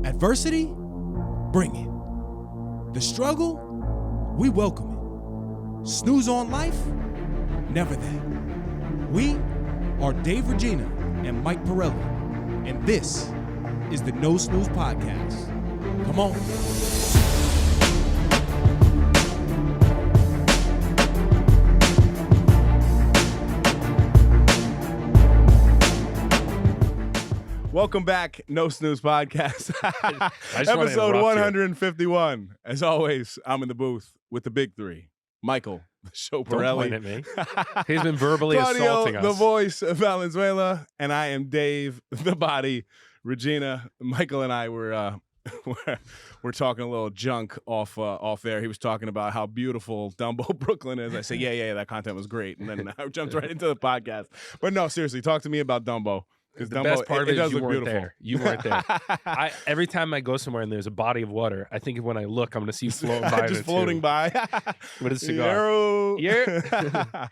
Adversity, bring it. The struggle, we welcome it. Snooze on life, never that. We are Dave Regina and Mike Pirelli, and this is the No Snooze Podcast. Come on. Welcome back, No Snooze Podcast. Episode 151. As always, I'm in the booth with the big three. Michael, the show Pirelli. Don't point at me. He's been verbally assaulting us. The voice of Valenzuela, and I am Dave, the body, Regina. Michael and I were we're talking a little junk off air. He was talking about how beautiful Dumbo, Brooklyn is. I said, yeah, that content was great, and then I jumped right into the podcast. But no, seriously, talk to me about Dumbo. Because the best part of it is you weren't there. You weren't there. Every time I go somewhere and there's a body of water, I think when I look, I'm going to see you floating by. Just floating by. With a cigar. Yeah.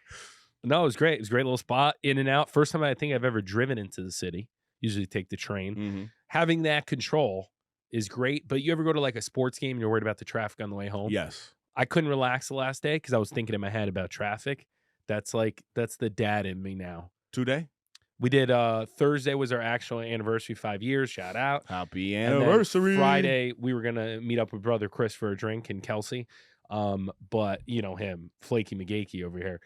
No, it was great. It was a great little spot, in and out. First time I think I've ever driven into the city. Usually take the train. Mm-hmm. Having that control is great, but you ever go to like a sports game and you're worried about the traffic on the way home? Yes. I couldn't relax the last day because I was thinking in my head about traffic. That's the dad in me now. Today? We did Thursday was our actual anniversary, 5 years. Shout out. Happy anniversary. Friday, we were going to meet up with brother Chris for a drink in Kelsey. But you know him, Flaky McGakey over here,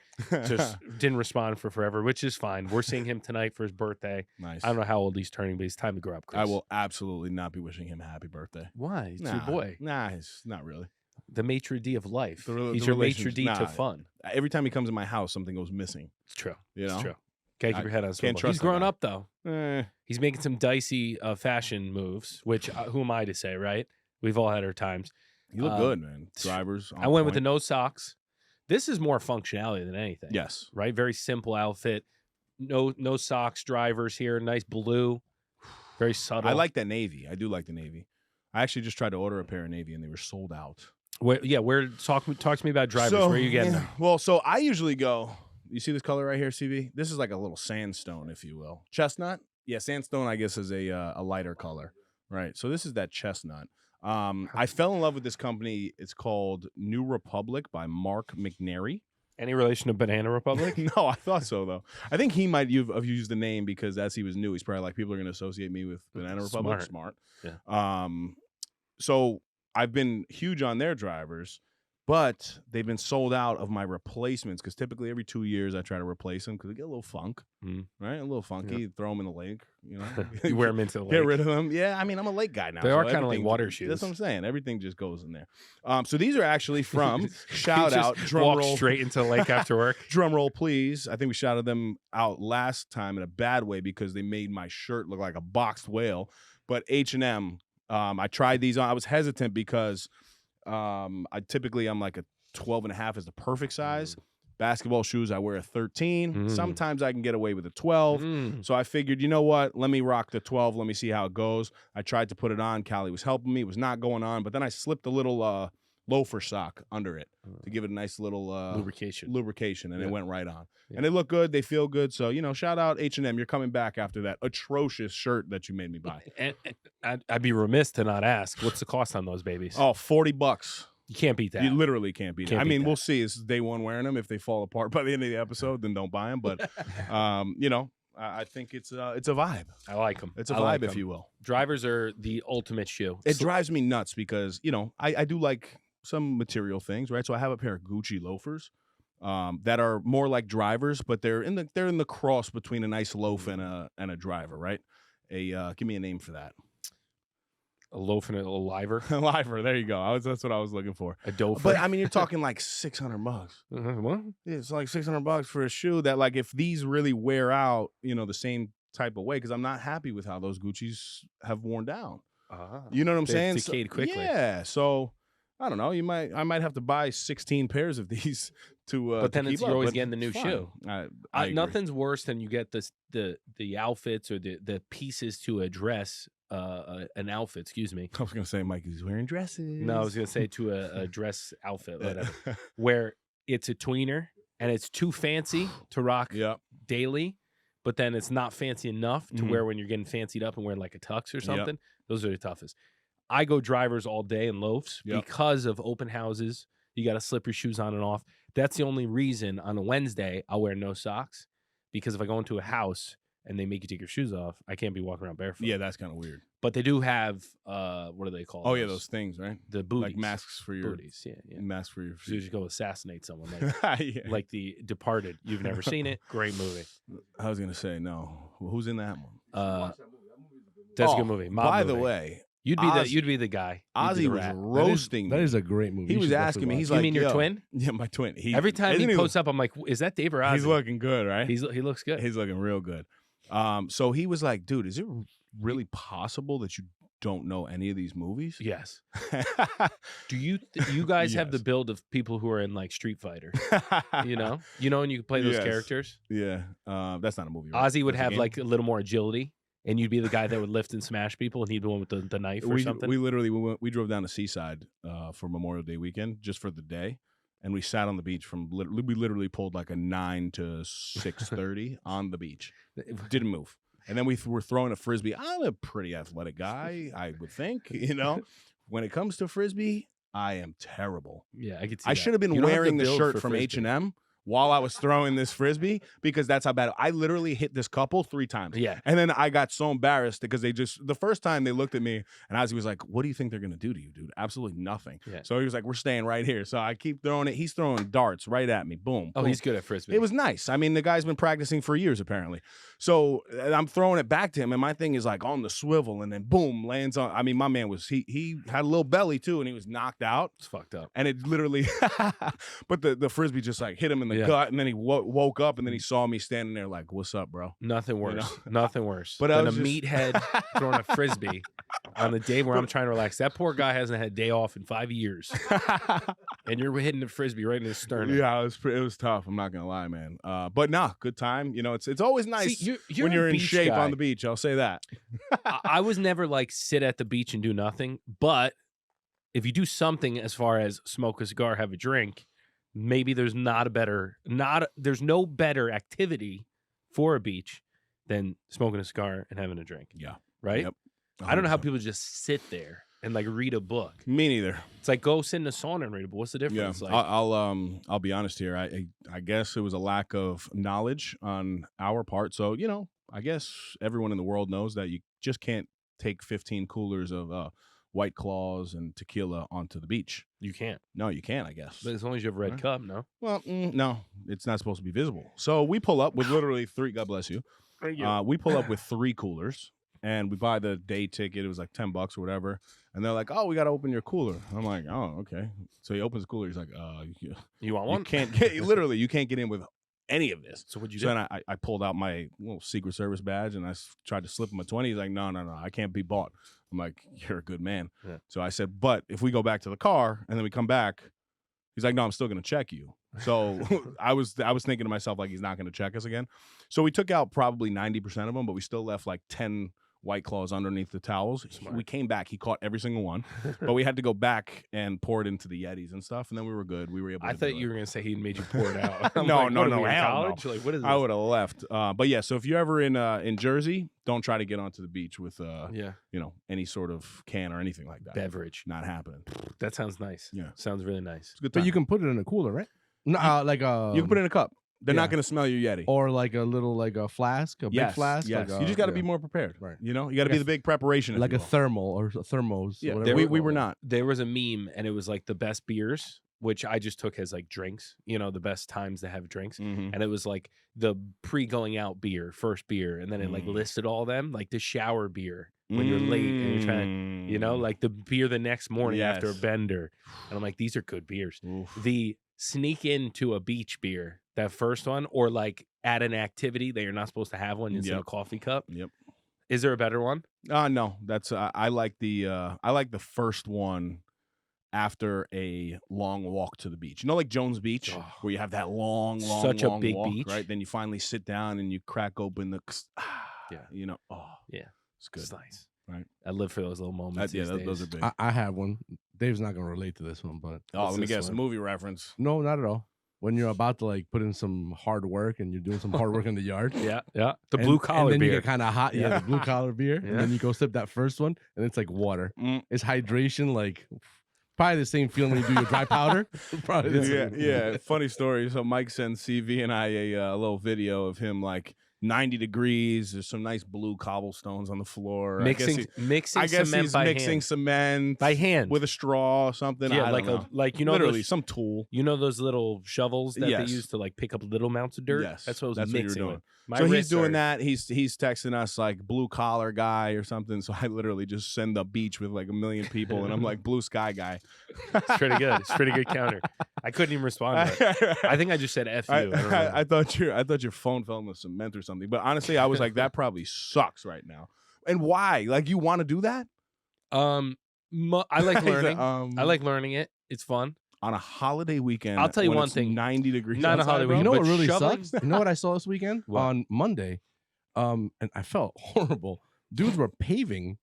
just didn't respond for forever, which is fine. We're seeing him tonight for his birthday. Nice. I don't know how old he's turning, but it's time to grow up, Chris. I will absolutely not be wishing him a happy birthday. Why? He's your boy. Nah, he's not really. The maitre d' of life. He's your maitre d' to fun. Every time he comes in my house, something goes missing. It's true. You know? It's true. Can't keep your head on can't swivel. trust He's grown guy. up, though. He's making some dicey fashion moves, which who am I to say, right? We've all had our times. You look good, man. Drivers. I went with the no socks. This is more functionality than anything. Yes. Right? Very simple outfit. No socks, drivers here. Nice blue. Very subtle. I like that navy. I do like the navy. I actually just tried to order a pair of navy, and they were sold out. Talk to me about drivers. Where are you getting them? Well, so I usually go... You see this color right here, CB? This is like a little sandstone, if you will. Chestnut? Yeah, sandstone, I guess, is a lighter color. Right. So this is that chestnut. I fell in love with this company. It's called New Republic by Mark McNary. Any relation to Banana Republic? No, I thought so, though. I think he might have used the name because as he was new, he's probably like, people are going to associate me with Banana Republic. Smart. Yeah. So I've been huge on their drivers. But they've been sold out of my replacements because typically every 2 years I try to replace them because they get a little funk, right? A little funky. Yep. Throw them in the lake, you know. You wear them into the lake. Get rid of them. Yeah, I mean, I'm a lake guy now. They are kind of like water shoes. That's what I'm saying. Everything just goes in there. So these are actually from, shout out, drum walk roll. Straight into the lake after work. Drum roll, please. I think we shouted them out last time in a bad way because they made my shirt look like a boxed whale. But H&M, I tried these on. I was hesitant because I'm like a 12 and a half is the perfect size. Basketball shoes, I wear a 13. Sometimes I can get away with a 12. So I figured, you know what? Let me rock the 12. Let me see how it goes. I tried to put it on. Callie was helping me. It was not going on. But then I slipped a little loafer sock under it to give it a nice little lubrication. And it went right on. Yeah. And they look good. They feel good. So, you know, shout out H&M. You're coming back after that atrocious shirt that you made me buy. And I'd be remiss to not ask, what's the cost on those babies? Oh, $40. You can't beat that. You literally can't beat it. I mean, we'll see. It's day one wearing them. If they fall apart by the end of the episode, then don't buy them. But, you know, I think it's a vibe. I like them. It's a vibe, if you will. Drivers are the ultimate shoe. It drives me nuts because, you know, I do like some material things, right? So I have a pair of Gucci loafers that are more like drivers, but they're in the cross between a nice loaf and a driver, right? Give me a name for that. A loaf and a liver. A liver. There you go. That's what I was looking for. A dofer. But I mean, you're talking like $600. What? Yeah, it's like $600 for a shoe that, like, if these really wear out, you know, the same type of way, because I'm not happy with how those Gucci's have worn down. You know what I'm saying? They've decayed quickly. Yeah. So I don't know. I might have to buy 16 pairs of these to. But then you're always getting the new shoe. I nothing's worse than you get the outfits or the pieces to address an outfit. Excuse me. I was gonna say Mike is wearing dresses. No, I was gonna say to a dress outfit, whatever, where it's a tweener and it's too fancy to rock daily, but then it's not fancy enough to wear when you're getting fancied up and wearing like a tux or something. Those are the toughest. I go drivers all day in loafs Yep. because of open houses. You got to slip your shoes on and off. That's the only reason on a Wednesday I'll wear no socks, because if I go into a house and they make you take your shoes off, I can't be walking around barefoot. Yeah, that's kind of weird. But they do have what do they call? Oh, yeah, those things, right? The booties, like masks for your booties. Yeah. Masks for your So you just go assassinate someone, yeah. like The Departed. You've never seen it? Great movie. I was gonna say no. Well, who's in that one? That's a good movie. Mob by movie. the way, you'd be the guy. Ozzy was roasting me. That is a great movie. He was asking me. He's like, "You mean your twin?" Yeah, my twin. Every time he posts up, I'm like, "Is that Dave or Ozzy?" He's looking good, right? He looks good. He's looking real good. So he was like, "Dude, is it really possible that you don't know any of these movies?" Yes. Do you guys have the Yes. build of people who are in like Street Fighter? You know, and you can play those Yes. characters. Yeah, that's not a movie. Right? Ozzy would That's a have game? like a little more agility, and you'd be the guy that would lift and smash people, and he'd be the one with the knife or something. We literally we drove down to Seaside for Memorial Day weekend just for the day, and we sat on the beach we literally pulled like a 9 to 6:30 on the beach, didn't move, and then we were throwing a frisbee. I'm a pretty athletic guy, I would think, When it comes to frisbee, I am terrible. Yeah, I could see. I should have been wearing the shirt from H&M while I was throwing this frisbee, because that's how bad I literally hit this couple 3 times. Yeah. And then I got so embarrassed because the first time they looked at me and Ozzy was like, "What do you think they're going to do to you, dude?" Absolutely nothing. Yeah. So he was like, "We're staying right here." So I keep throwing it. He's throwing darts right at me. Boom. Oh, boom. he's good at frisbee. It was nice. I mean, the guy's been practicing for years, apparently. So I'm throwing it back to him, and my thing is like on the swivel, and then boom, lands on. I mean, my man he had a little belly too, and he was knocked out. It's fucked up. And it literally, but the frisbee just like hit him in the gut, and then he woke up, and then he saw me standing there like, "What's up, bro?" Nothing worse. Nothing worse But than a just... meathead throwing a frisbee on the day where I'm trying to relax. That poor guy hasn't had a day off in 5 years, and you're hitting the frisbee right in his sternum. Yeah, it was tough. I'm not gonna lie, man. But nah, good time. It's always nice. See, when you're in shape guy. on the beach. I'll say that. I was never like sit at the beach and do nothing, but if you do something as far as smoke a cigar, have a drink, maybe there's there's no better activity for a beach than smoking a cigar and having a drink. Yeah. Right? Yep. I don't know how people just sit there and like read a book. Me neither. It's like go sit in a sauna and read a book. What's the difference? Yeah. Like, I'll be honest here. I guess it was a lack of knowledge on our part. So, I guess everyone in the world knows that you just can't take 15 coolers of White Claws and tequila onto the beach. you can't. No, you can't, I guess. But as long as you have a red Right. cup, no. Well, no, it's not supposed to be visible. So we pull up with literally 3, God bless you. We pull up with 3 coolers, and we buy the day ticket. It was like $10 or whatever. And they're like, "Oh, we got to open your cooler." I'm like, "Oh, okay." So he opens the cooler. He's like, You want one? you can't get, literally, you can't get in with any of this." So what'd you So do? then I pulled out my little Secret Service badge, and I tried to slip him a 20. He's like, no, I can't be bought. I'm like, "You're a good man." Yeah. So I said, "But if we go back to the car and then we come back," he's like, "No, I'm still going to check you." So I was thinking to myself, like, he's not going to check us again. So we took out probably 90% of them, but we still left like 10 White Claws underneath the towels. Smart. We came back. He caught every single one, but we had to go back and pour it into the Yetis and stuff, and then we were good. We were able to I thought do you it. were going to say he made you pour it out. I'm No, like, no, what are no, we in hell no. college? Like, what is this? I would have left. But yeah, so if you're ever in Jersey, don't try to get onto the beach with Yeah. any sort of can or anything like that. Beverage. Not happening. That sounds nice. Yeah. Sounds really nice. It's a good time. But you can put it in a cooler, right? No, like a. You can put it in a cup. They're yeah. not going to smell your Yeti. or like a little flask, a big flask. Yes. Like You just got to be yeah. more prepared. Right. You got to Like be a- the big preparation. if like you a will. thermal or a thermos. Yeah, whatever we you call were it. not. There was a meme, and it was like the best beers, which I just took as like drinks, the best times to have drinks. Mhm. And it was like the pre-going out beer, first beer, and then it like Mm. listed all of them, like the shower beer when you're late and you're trying, like the beer the next morning after a Yes. bender. And I'm like, these are good beers. Oof. The sneak into a beach beer, that first one, or like at an activity that you're not supposed to have one instead of Yep. a coffee cup. Yep. Is there a better one? No, that's I like the first one after a long walk to the beach. Like Jones Beach, Oh. where you have that long Such a big walk, beach. right? Then you finally sit down and you crack open the, Yeah. Yeah. it's good. It's nice. Right. I live for those little moments. Yeah, these those are days. big. I have one. Dave's not gonna relate to this one, but Oh, What's let me this guess, a one? movie reference. no, not at all. when you're about to like put in some hard work and you're doing some hard work in the yard. Yeah. The blue collar and then beer. you get kind of hot. Yeah, the blue collar beer. Yeah. And then you go sip that first one, and it's like water. It's hydration, like probably the same feeling when you do your dry powder. Probably the same. Yeah. Funny story. So Mike sends CV and I a little video of him like 90 degrees. There's some nice blue cobblestones on the floor. Mixing I guess cement he's by mixing hand. cement By hand. with a straw or something. Yeah, I don't know. like you know, literally those, some tool. you know those little shovels that Yes. they use to like pick up little amounts of dirt. Yes, That's what I was that's what you were mixing doing. with. My So he's wrists doing are- that. He's texting us like blue collar guy or something. So I literally just send the beach with like a million people, and I'm like blue sky guy. It's pretty good. It's a pretty good counter. I couldn't even respond to it. I think I just said F you. I don't know. I thought your phone fell in the cement or something. But honestly, I was like, that probably sucks right now. And why? Like, you want to do that? I like learning. I like learning it. It's fun. On a holiday weekend. I'll tell you when one it's thing. 90 degrees. Not a outside, holiday bro? You know But what really shoveling- sucks? You know what I saw this weekend? What? On Monday? And I felt horrible. Dudes were paving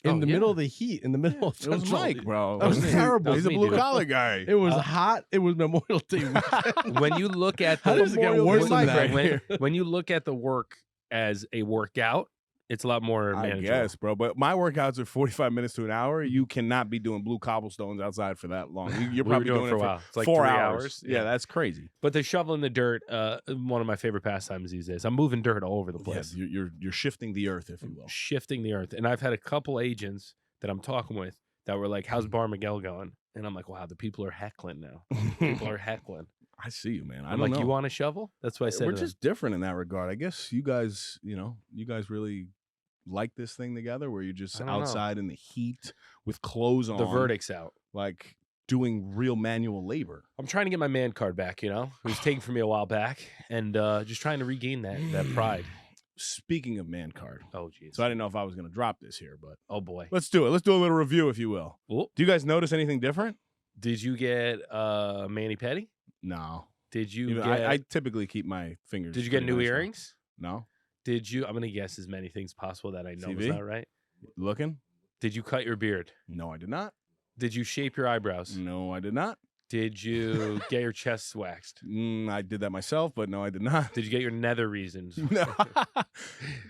in the middle of the heat, in the middle of It was Central. Mike, bro. That was terrible. He's a me, blue dude. collar guy. It was hot. It was Memorial Day weekend. When you look at How the does it get Memorial worse Day than Mike that? right here. when you look at the work as a workout, it's a lot more I manageable. guess, bro. But my workouts are 45 minutes to an hour. You cannot be doing blue cobblestones outside for that long. You're We were probably doing doing for it a for while. It's like 4 3 hours. Yeah, Yeah. that's crazy. But the shovel in the dirt, one of my favorite pastimes these days. I'm moving dirt all over the Yes, place, you're shifting the earth, if you will. shifting the earth. And I've had a couple agents that I'm talking with that were like, "How's Bar Miguel going?" And I'm like, "Wow, the people are heckling now. People are heckling." I see you, man. I I'm don't like, know. "You want a shovel?" That's what I said. We're to them. just different in that regard. I guess you guys really like this thing together where you're just I don't know. outside in the heat with clothes on. The verdict's out. Like doing real manual labor. I'm trying to get my man card back. It was taken from me a while back, and just trying to regain that pride. Speaking of man card. Oh, geez. So I didn't know if I was going to drop this here, but Oh boy. let's do it. Let's do a little review, if you will. Well, Do you guys notice anything different? did you get mani petty? No. Did you Even- get? I typically keep my fingers. did you get pretty new nice, though. earrings? No. Did you? I'm gonna guess as many things possible that I know is CV? not right. Looking? Did you cut your beard? No, I did not. Did you shape your eyebrows? No, I did not. Did you get your chest waxed? I did that myself, but no, I did not. Did you get your nether reasons? No.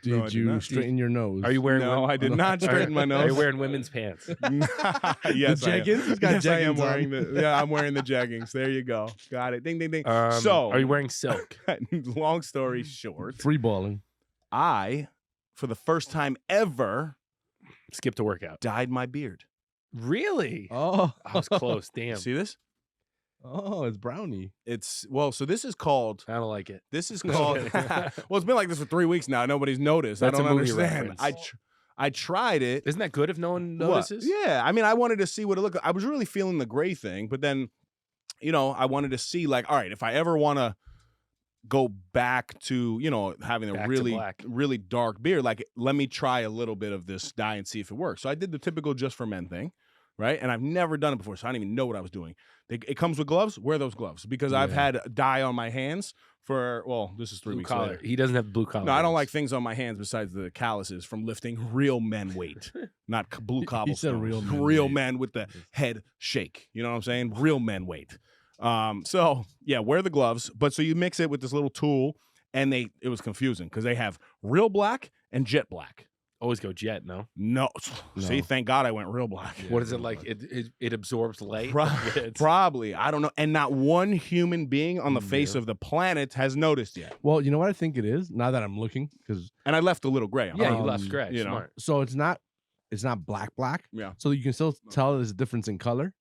Did No, I did you not. straighten your nose? Are you wearing? No, I did not straighten my nose. Are you wearing women's pants? Yes, The jeggings? He's got yes, I am jeggings on. wearing the. I'm wearing the jeggings. There you go. Got it. Ding, ding, ding. So, are you wearing silk? Long story short, Free balling. I, for the first time ever, Skipped a workout. dyed my beard. Really? Oh, I was close. Damn. See this? Oh, it's brownie. So this is called. I don't like it. This is called. Well, it's been like this for 3 weeks now. Nobody's noticed. That's I a don't movie understand. reference. I tried it. Isn't that good if no one What? notices? Yeah, I mean, I wanted to see what it looked like. I was really feeling the gray thing, but then, I wanted to see like, all right, if I ever want to go back to, having a Back to really, black. really dark beard, like, let me try a little bit of this dye and see if it works. So I did the typical just for men thing, right? And I've never done it before, so I didn't even know what I was doing. It comes with gloves. Wear those gloves because I've Yeah. had dye on my hands this is 3 Blue weeks collar. later. He doesn't have blue collar. No, I don't hands. like things on my hands besides the calluses from lifting real men weight, not blue He cobblestones. said real men real weight. men with the head shake. You know what I'm saying? Real men weight. So yeah, wear the gloves. But so you mix it with this little tool, and it was confusing because they have real black and jet black. Always go jet. No. No, see, No. thank God I went real black. Yeah. What is it like? It absorbs light. It's- Probably, I don't know. And not one human being on the face No. of the planet has noticed yet. Well, you know what I think it is. Now that I'm looking, because And I left a little gray on. Yeah, it. you left Um, scratch. you know. Smart. so it's not black. Yeah. So you can still tell there's a difference in color.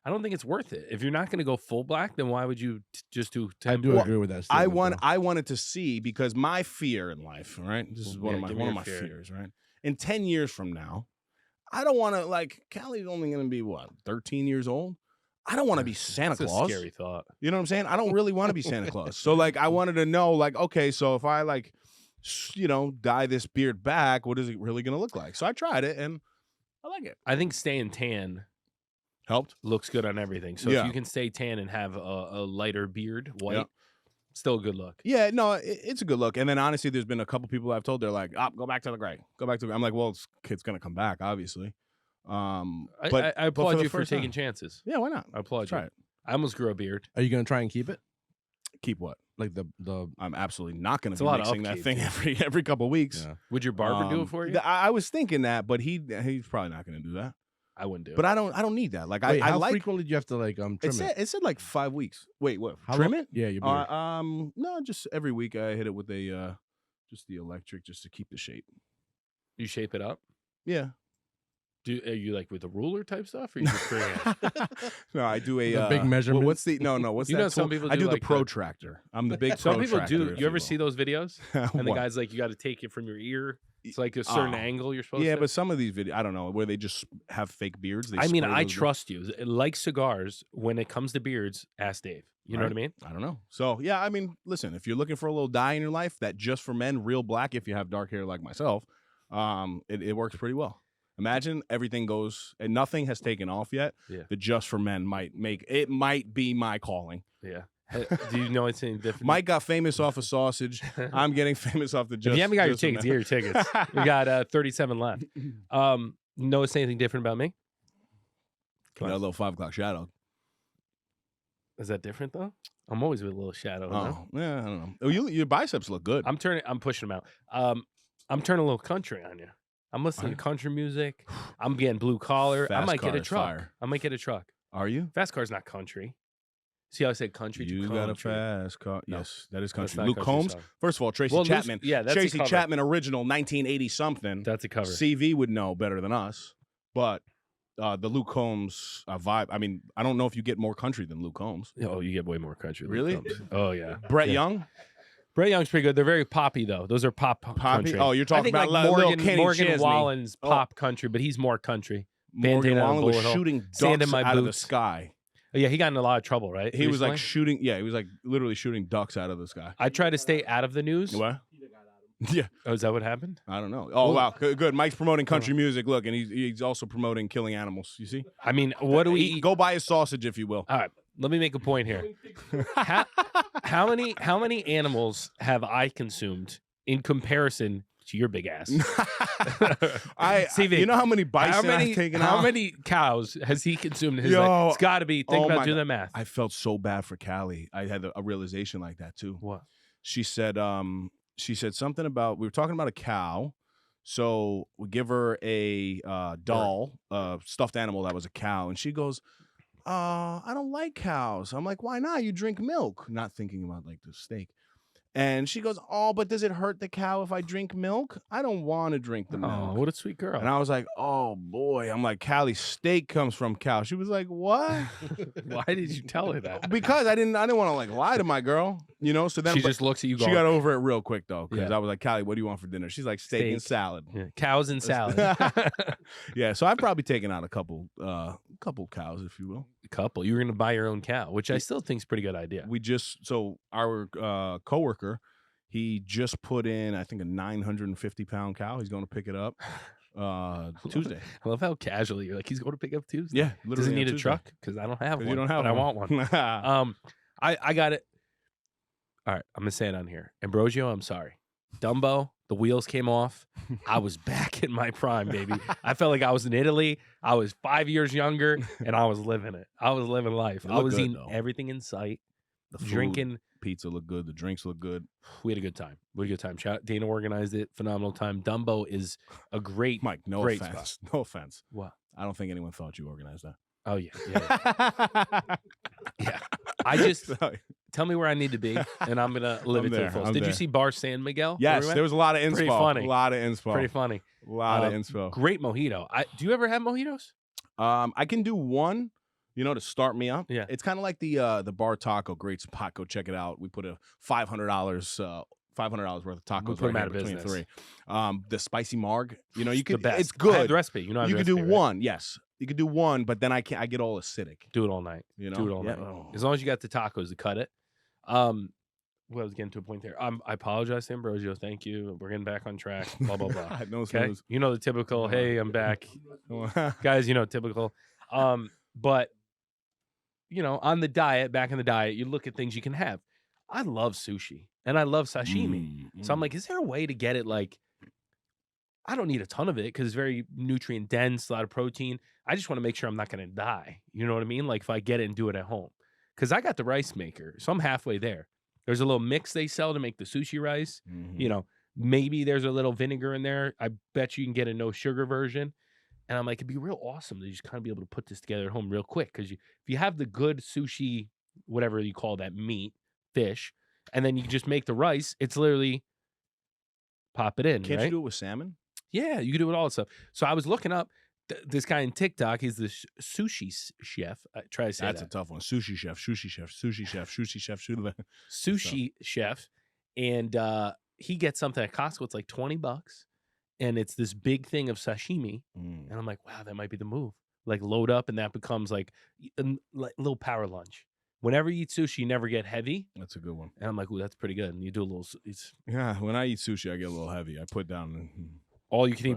I don't think it's worth it. If you're not going to go full black, then why would you just do? I do Well, agree with that. I statement, wanted to see because my fear in life, right? This is one Yeah, of give me my your fear. fears, right? In 10 years from now, I don't want to like Callie's only going to be what, 13 years old? I don't want to be Santa It's a Claus. scary thought. You know what I'm saying? I don't really want to be Santa Claus. So like I wanted to know like okay, so if I like dye this beard back, what is it really going to look like? So I tried it and I like it. I think staying tan Helped. looks good on everything. So Yeah. if you can stay tan and have a lighter beard, white, Yeah. still a good look. Yeah, no, it's a good look. And then honestly, there's been a couple people I've told they're like, go back to the gray. Go back to the gray. I'm like, well, it's going to come back, obviously. I But applaud the you for first taking time. chances. Yeah, why not? I applaud Try you. it. I almost grew a beard. Are you gonna try and keep it? Keep what? Like the I'm absolutely not going It's to a be lot of mixing that upkeep, thing dude. every couple of weeks. Yeah. Would your barber do it for you? I was thinking that, but he's probably not going to do that. I wouldn't do But it. I don't need that. Like Wait, I how like frequently do you have to like trim it said like 5 weeks. Wait, what? How Trim long- it? Yeah, your beard. No, just every week I hit it with a just the electric just to keep the shape. You shape it up? Yeah. Are you like with a ruler type stuff, or you just freehand? No, I do a The big measurement? What's the no? What's You that? know, some tool? people I do do the like the- protractor. I'm the big. Some people protractor, do. if You ever will. see those videos? And the What? guy's like, you got to take it from your ear. It's like a certain Oh. angle you're supposed Yeah, to. but some of these videos, I don't know, where they just have fake beards. They I mean, spray I those- trust you. Like cigars, when it comes to beards, ask Dave. You know what I mean? I don't know. So yeah, I mean, listen, if you're looking for a little dye in your life, that just for men, real black, if you have dark hair like myself, it works pretty well. Imagine everything goes and nothing has taken off yet. Yeah. The just for men might be my calling. Yeah. Do you know anything different? Mike got famous off of sausage. I'm getting famous off the just. If you haven't got your just for tickets, men. get your tickets. We got 37 left. Notice anything different about me? Got a little 5 o'clock shadow. Is that different though? I'm always with a little shadow. No? Oh, yeah, I don't know. Oh, your biceps look good. I'm pushing them out. I'm turning a little country on you. I'm listening to country music. I'm getting blue collar. I Fast might get a car's truck. fire. I might get a truck. Are you? Fast car's not country. See how I said country to You country? got a fast car. No, Yes, that is That's country. not Luke country Combs. song. First of all, Tracy Well, Luke's- Chapman. yeah, that's a Tracy cover. Chapman, original 1980 something. That's a cover. CV would know better than us, but the Luke Combs vibe. I mean, I don't know if you get more country than Luke Combs. Oh, you get way more country. than Really? Luke Combs. Oh yeah. Brett Yeah. Young, Brett Young's pretty good. They're very poppy though. Those are pop Poppy. country. Oh, you're I talking think about like little Morgan, Kenny Morgan Chesney. Wallen's Oh. pop country, but he's more country. Morgan Bandana on a Wallen was bullet hole. shooting Sand ducks in my out of the boots. sky. Oh, yeah, he got in a lot of trouble, right? He was like recently? shooting. Yeah, he was like literally shooting ducks out of the sky. I try to stay out of the news. What? Yeah, Oh, is that what happened? I don't know. Oh wow, good. Mike's promoting country music. Look, and he's also promoting killing animals. You see? I mean, what do we eat? Go buy a sausage if you will. All right, let me make a point here. How many animals have I consumed in comparison to your big ass? CV, you know how many bison I've taken how out? many cows has he consumed in his Yo, life? It's got to be. Think oh about my doing God. the math. I felt so bad for Callie. I had a realization like that too. What? She said something about, we were talking about a cow. So we give her a doll, stuffed animal that was a cow, and she goes, I don't like cows. I'm like, why not? You drink milk. Not thinking about like the steak. And she goes, oh, but does it hurt the cow if I drink milk? I don't want to drink the Oh, milk. what a sweet girl. And I was like, oh boy. I'm like, Callie, steak comes from cow. She was like, what? Why did you tell her that? Because I didn't want to like lie to my girl, you know. So then She but just looks at you. she Going, got over it real quick though, because Yeah. I was like, Callie, what do you want for dinner? She's like, steak and Steak. salad. Yeah, cows and salad. Yeah, so I've probably taken out a couple cows, if you will. Couple. You were going to buy your own cow, which I still think is a pretty good idea. So our coworker, he just put in, I think, a 950-pound cow. He's going to pick it up Tuesday. I love how casually you're like, he's going to pick up Tuesday. Yeah, Does he literally on need a Tuesday. truck? Because I don't have 'Cause one. you don't have but one. I want one. I got it. All right, I'm gonna say it on here. Ambrosio, I'm sorry. Dumbo, the wheels came off. I was back in my prime, baby. I felt like I was in Italy. I was 5 years younger, and I was living it. I was living life. It I looked was good, eating though. everything in sight, The food, drinking. pizza look good. The drinks look good. We had a good time. Dana organized it. Phenomenal time. Dumbo is a great. Mike, no Great offense. No offense. What? I don't think anyone thought you organized that. Oh yeah. Yeah. I just tell me where I need to be, and I'm gonna live I'm it to there, the fullest. I'm Did you there. see Bar San Miguel? Yes, where we there went? was a lot of inspo. Pretty funny. A lot of inspo. Pretty funny. A lot of Uh, inspo. Great mojito. Do you ever have mojitos? I can do one, to start me up. Yeah. It's kind of like the Bar Taco, great spot. Go check it out. We put a $500 worth of tacos put right them here out of between business. three. The spicy marg, you The could. best. It's I have good. the recipe. You know, I have You the could do recipe, right? one. Yes, you could do one, but then I get all acidic. Do it all night. You know, Do it all Yeah. night. Oh. As long as you got the tacos to cut it. Well, I was getting to a point there. I apologize to Ambrosio. Thank you. We're getting back on track. Blah blah blah. No Okay. snooze. You know the typical. Hey, I'm back, guys. You know typical. But on the diet, back in the diet, you look at things you can have. I love sushi and I love sashimi. So I'm like, is there a way to get it like? I don't need a ton of it because it's very nutrient dense, a lot of protein. I just want to make sure I'm not going to die. You know what I mean? Like if I get it and do it at home. because I got the rice maker, so I'm halfway there. There's a little mix they sell to make the sushi rice. You know, maybe there's a little vinegar in there. I bet you can get a no sugar version. And I'm like, it'd be real awesome to just kind of be able to put this together at home real quick. Because if you have the good sushi, whatever you call that meat, fish, and then you just make the rice, it's literally pop it in. Can't right? you do it with salmon? Yeah, you can do it all stuff. So I was looking up this guy in TikTok. He's the sushi chef. I try to say That's a tough one. Sushi chef, sushi chef, sushi chef, sushi chef, sushi chef, and he gets something at Costco. It's like $20, and it's this big thing of sashimi. And I'm like, wow, that might be the move. Like load up, and that becomes like a little power lunch. Whenever you eat sushi, you never get heavy. That's a good one. And I'm like, ooh, that's pretty good. And you do a little. Yeah, when I eat sushi, I get a little heavy. I put down. All you can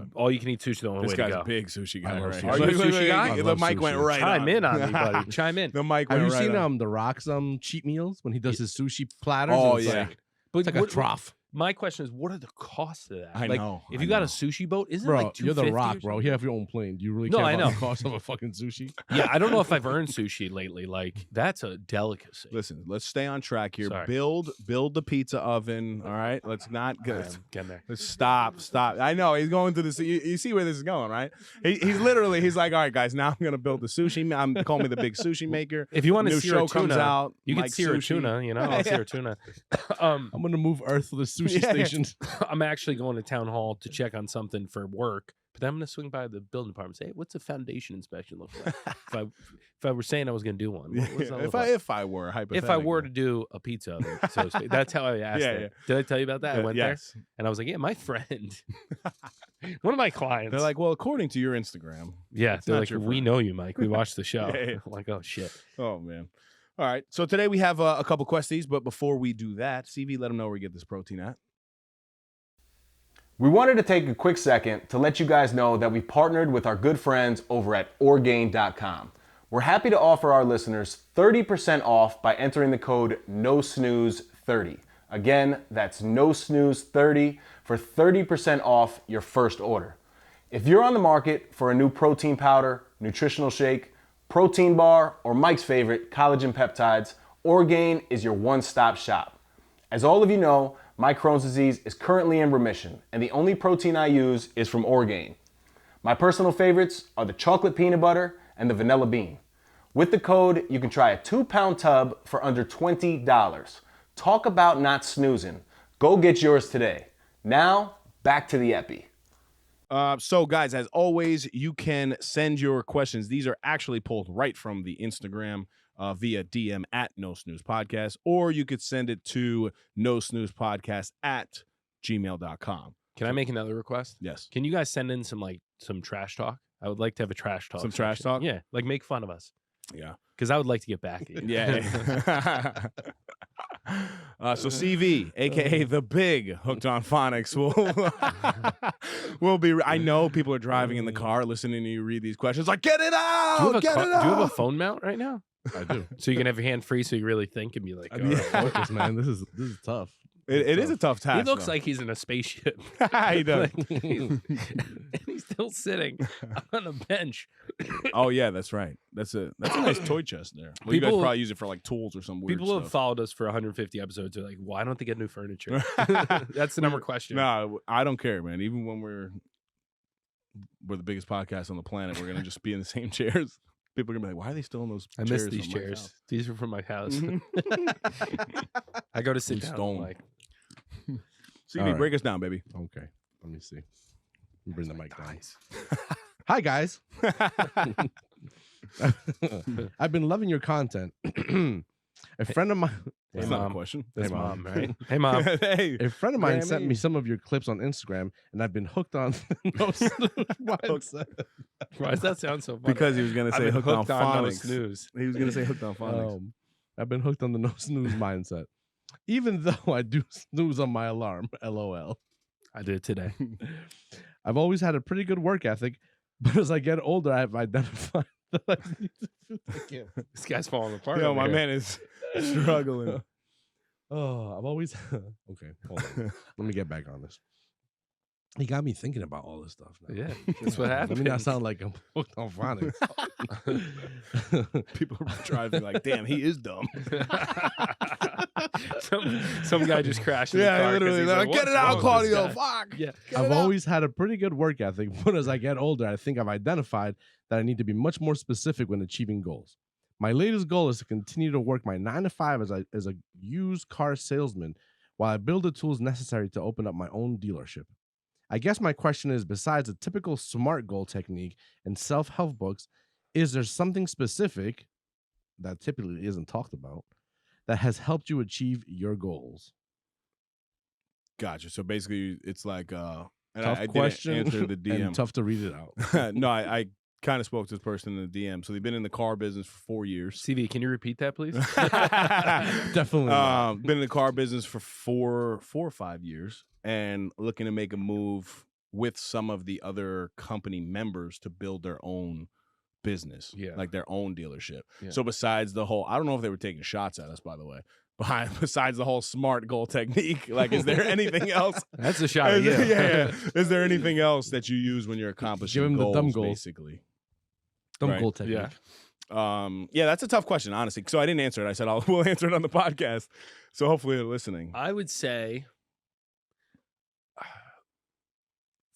eat sushi. The only This way guy's to go. a big sushi guy. Right? Are you a sushi guy? The mic went right. Chime in on me, buddy. Chime in. The mic Have went you right. seen The Rock's cheat meals when he does his sushi platters? Oh, It's yeah. like, But it's like a trough. My question is, what are the costs of that? I like, know. If you got a sushi boat, isn't Bro, it like $250 you're The Rock, or bro. something? You have your own plane. Do you really No, care I about know. the cost of a fucking sushi? Yeah, I don't know if I've earned sushi lately. Like, that's a delicacy. Listen, let's stay on track here. Sorry. Build the pizza oven. All right, let's not go. Getting there. Let's stop. I know he's going to this. You see where this is going, right? He's like, all right, guys. Now I'm gonna build the sushi. I'm calling me the big sushi maker. If you want to New sear show a tuna, comes out. you can Mike sear a Sushi. tuna. You know, I'll sear a tuna. I'm gonna move Earth to the sushi Yeah. stations. I'm actually going to town hall to check on something for work, but then I'm going to swing by the building department and say, hey, what's a foundation inspection look like? if I were saying I was going to do one, what does that look like? If I were If I were to do a pizza oven, so to speak. That's how I asked Yeah, it. Did I tell you about that? I went there yes. and I was like, yeah, my friend, one of my clients. They're like, well, according to your Instagram. yeah, it's they're not like, your we friend." know you, Mike. We watched the show. Yeah. I'm like, oh, shit. Oh man. All right. So today we have a couple questies, but before we do that, CV, let them know where we get this protein at. We wanted to take a quick second to let you guys know that we partnered with our good friends over at Orgain.com. We're happy to offer our listeners 30% off by entering the code NOSNOOZE30. Again, that's NOSNOOZE30 for 30% off your first order. If you're on the market for a new protein powder, nutritional shake, protein bar, or Mike's favorite, collagen peptides, Orgain is your one-stop shop. As all of you know, my Crohn's disease is currently in remission, and the only protein I use is from Orgain. My personal favorites are the chocolate peanut butter and the vanilla bean. With the code, you can try a 2-pound tub for under $20. Talk about not snoozing. Go get yours today. Now, back to the epi. So, guys, as always, you can send your questions. These are actually pulled right from the Instagram via DM at No Snooze Podcast, or you could send it to No Snooze Podcast at gmail.com. Can I make another request? Yes. Can you guys send in some trash talk? I would like to have a trash talk. Some trash section. talk? Yeah, like make fun of us. Yeah. Because I would like to get back at you. Yeah. So CV, aka the big Hooked on Phonics, will be. I know people are driving in the car listening to you read these questions. Like, get it out! Do you have Get it do you have a out! phone mount right now? I do. So you can have your hand free so you really think and be like, I mean, all right. focus, man. This is tough. It is a tough task. He looks though. like he's in a spaceship. He does. And he's still sitting on a bench. Oh yeah, that's right. That's a nice toy chest there. Well, you guys People- probably use it for like tools or some weird People have stuff. followed us for 150 episodes. They're like, why don't they get new furniture? That's the number question. No, I don't care, man. Even when we're the biggest podcast on the planet, we're gonna just be in the same chairs. People are gonna be like, "Why are they still in those?" I chairs miss these from Mike's chairs. house?" These are from my house. Mhm. I go to sit You down. stole I'm 'em. like, CV, All right. break us down, baby. Okay. Let me see. Let me bring the mic down. guys. Hi, guys. I've been loving your content. A friend of mine, That's Hey, not Mom. a question. That's Hey, mom, Mom. right? Hey, mom. Hey, a friend of mine sent Grammy. me some of your clips on Instagram, and I've been hooked on no snooze mindset. Why does that sound so funny? because he was gonna I've say been hooked on no phonics. snooze. He was gonna say hooked on phonics. I've been hooked on the no snooze mindset, even though I do snooze on my alarm. LOL. I did it today. I've always had a pretty good work ethic, but as I get older, I've identified that I need to. I can't. This guy's falling apart. Yo, over my here. man is struggling. Oh, I've always okay. Hold on. Let me get back on this. He got me thinking about all this stuff now. Yeah, that's what happened. Let me not sound like I'm hooked on phonics. People are driving like, damn, he is dumb. some guy just crashed in the car. Yeah, literally. Like, get it out, Claudio. Fuck. Yeah. I've always had a pretty good work ethic, but as I get older, I think I've identified that I need to be much more specific when achieving goals. My latest goal is to continue to work my 9-to-5 as a used car salesman while I build the tools necessary to open up my own dealership. I guess my question is, besides the typical SMART goal technique and self-help books, is there something specific that typically isn't talked about that has helped you achieve your goals? Gotcha. So basically, it's like and tough I question didn't answer the DM. and tough to read it out. No, I kind of spoke to this person in the DM. So they've been in the car business for 4 years. CV, can you repeat that, please? Definitely. Been in the car business for 4 or 5 years, and looking to make a move with some of the other company members to build their own business, like their own dealership. Yeah. So besides the whole, I don't know if they were taking shots at us, by the way. Besides the whole SMART goal technique, like, is there anything else? That's a shot at you. Yeah. Is there anything else that you use when you're accomplishing Give him goals, the dumb goals. basically? Dumb goal technique. Yeah, that's a tough question, honestly. So I didn't answer it. I said we'll answer it on the podcast. So hopefully they're listening. I would say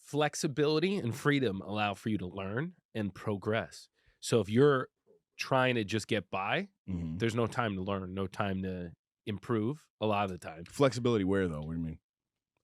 flexibility and freedom allow for you to learn and progress. So if you're trying to just get by, there's no time to learn, no time to improve a lot of the time. Flexibility where, though? What do you mean?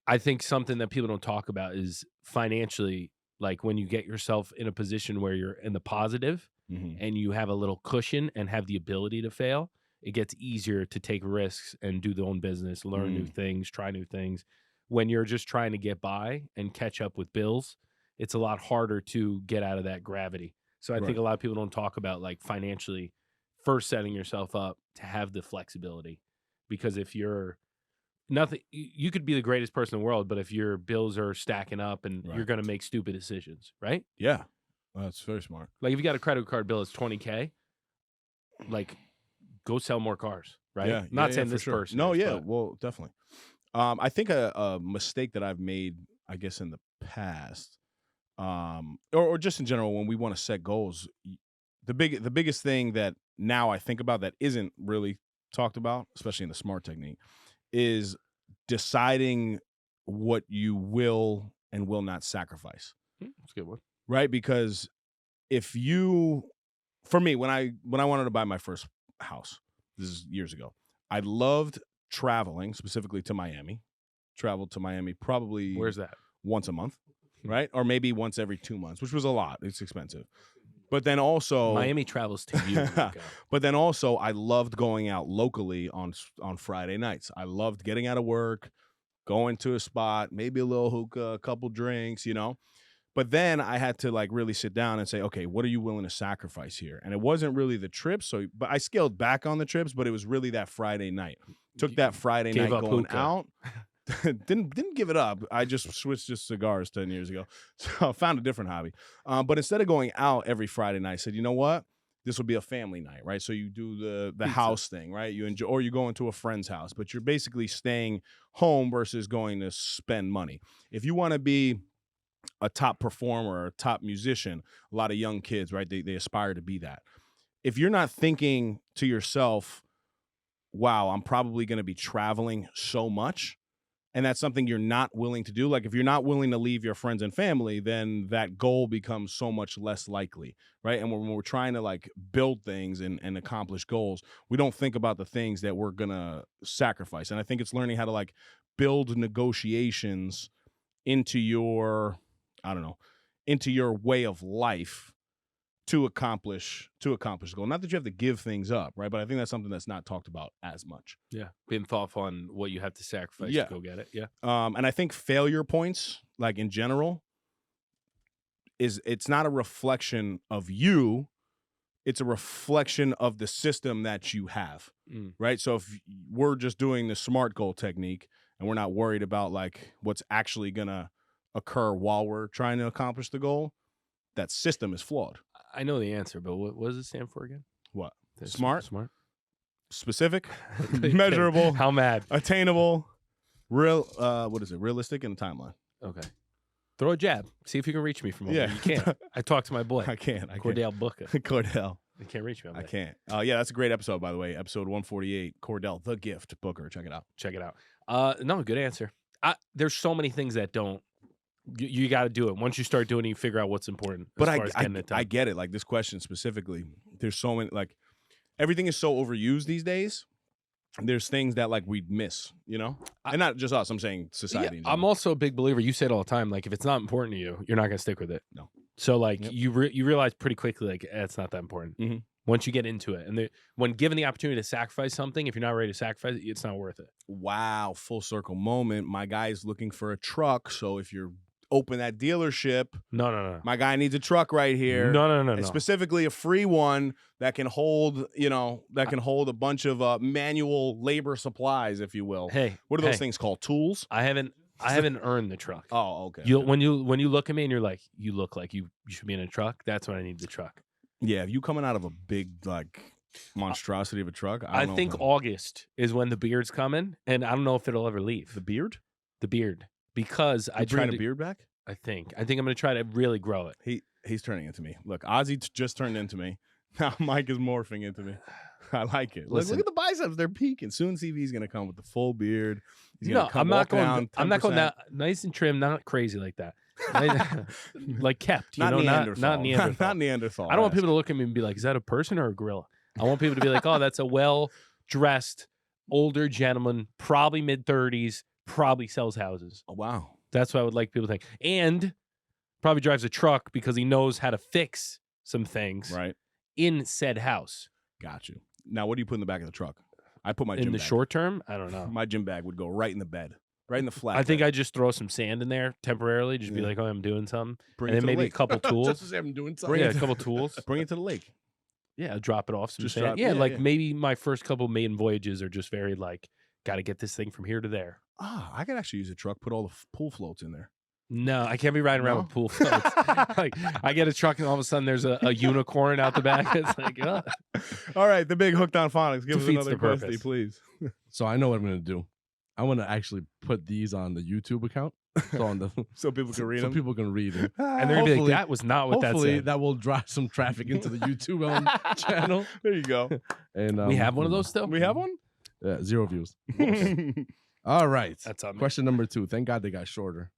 I think something that people don't talk about is financially, like when you get yourself in a position where you're in the positive and you have a little cushion and have the ability to fail, it gets easier to take risks and do their own business, learn new things, try new things. When you're just trying to get by and catch up with bills, it's a lot harder to get out of that gravity. So I think a lot of people don't talk about, like, financially first setting yourself up to have the flexibility. Because if you're nothing, you could be the greatest person in the world, but if your bills are stacking up and you're going to make stupid decisions, right? Yeah. Well, that's very smart. Like if you got a credit card bill that's $20K, like go sell more cars, right? Yeah. Not saying for this sure. person. No, is, yeah. but Well, definitely. I think a mistake that I've made, I guess, in the past, or just in general, when we want to set goals, the biggest thing that now I think about that isn't really talked about, especially in the SMART technique, is deciding what you will and will not sacrifice. That's a good one. Right? Because for me, when I wanted to buy my first house, this is years ago, I loved traveling, specifically to Miami. Traveled to Miami probably Where's that? once a month, right? Or maybe once every 2 months, which was a lot. It's expensive. But then also Miami travels to you. But then also I loved going out locally on Friday nights. I loved getting out of work, going to a spot, maybe a little hookah, a couple drinks, But then I had to, like, really sit down and say, okay, what are you willing to sacrifice here? And it wasn't really the trips. But I scaled back on the trips, but it was really that Friday night. Took that Friday night going out. Didn't give it up. I just switched to cigars 10 years ago. So I found a different hobby. But instead of going out every Friday night, I said, you know what? This will be a family night, right? So you do the house thing, right? You enjoy, or you go into a friend's house, but you're basically staying home versus going to spend money. If you want to be a top performer or a top musician, a lot of young kids, right? They aspire to be that. If you're not thinking to yourself, wow, I'm probably going to be traveling so much, and that's something you're not willing to do. Like, if you're not willing to leave your friends and family, then that goal becomes so much less likely, right? And when we're trying to, like, build things and accomplish goals, we don't think about the things that we're going to sacrifice. And I think it's learning how to, like, build negotiations into your way of life to accomplish the goal. Not that you have to give things up, right? But I think that's something that's not talked about as much. Yeah. Being thoughtful on what you have to sacrifice to go get it. Yeah. And I think failure points, like, in general, it's not a reflection of you. It's a reflection of the system that you have, right? So if we're just doing the SMART goal technique and we're not worried about, like, what's actually going to occur while we're trying to accomplish the goal, that system is flawed. I know the answer, but what does it stand for again? What? Smart? Specific, measurable, how mad, attainable, real. What is it? Realistic and a timeline. Okay. Throw a jab. See if you can reach me from over there. You can't. I talked to my boy. I can't. Cordell Booker. Cordell. You can't reach me over I there. can't. Yeah, that's a great episode, by the way. Episode 148, Cordell, The Gift, Booker. Check it out. Check it out. No, good answer. There's so many things that don't. You got to do it. Once you start doing it, you figure out what's important. But as far as getting it done. I get it. Like this question specifically, there's so many, like everything is so overused these days. There's things that like we miss, you know? And not just us, I'm saying society. Yeah, I'm also a big believer. You say it all the time. Like if it's not important to you, you're not going to stick with it. No. So like you realize pretty quickly, like it's not that important. Mm-hmm. Once you get into it, and when given the opportunity to sacrifice something, if you're not ready to sacrifice it, it's not worth it. Wow, full circle moment. My guy is looking for a truck, so if you're open that dealership, no. My guy needs a truck right here. No. And specifically a free one that can hold, a bunch of manual labor supplies, if you will. Hey, what are those things called? Tools? I haven't earned the truck. Oh, okay. When you look at me and you're like, you look like you should be in a truck. That's when I need the truck. Yeah, if you coming out of a big like monstrosity of a truck, I think August is when the beard's coming, and I don't know if it'll ever leave. The beard? The beard. Because I tried tried a beard back. I think I'm going to try to really grow it. He's turning into me. Look, Ozzy just turned into me. Now Mike is morphing into me. I like it. Look at the biceps; they're peaking. Soon CV's going to come with the full beard. I'm not going that nice and trim, not crazy like that. Like kept, not Neanderthal. Not Neanderthal. Not Neanderthal. I don't want people to look at me and be like, "Is that a person or a gorilla?" I want people to be like, "Oh, that's a well-dressed older gentleman, probably mid-30s, probably sells houses." Oh, wow. That's what I would like people to think. And probably drives a truck because he knows how to fix some things in said house. Got you. Now, what do you put in the back of the truck? I put my gym in the bag. short term. I don't know. My gym bag would go right in the bed, right in the flat. I think I just throw some sand in there temporarily. Just be like, "Oh, I'm doing something," Bring and then maybe a couple tools. Just to say I'm doing something. Yeah, a couple tools. Bring it to the lake. Yeah, drop it off some Just sand. Maybe my first couple maiden voyages are just very like, got to get this thing from here to there. I could actually use a truck. Put all the pool floats in there. No, I can't be riding around with pool floats. Like I get a truck and all of a sudden there's a unicorn out the back. It's like, all right, the big hooked on phonics. Give us another question, please. So I know what I'm going to do. I want to actually put these on the YouTube account, so people can read them. So people can read them, and they're gonna be like, "That was not what that said." Hopefully, that will drive some traffic into the YouTube channel. There you go. And we have one of those still. We have one. 0 views. All right. That's on me. Question number 2. Thank God they got shorter.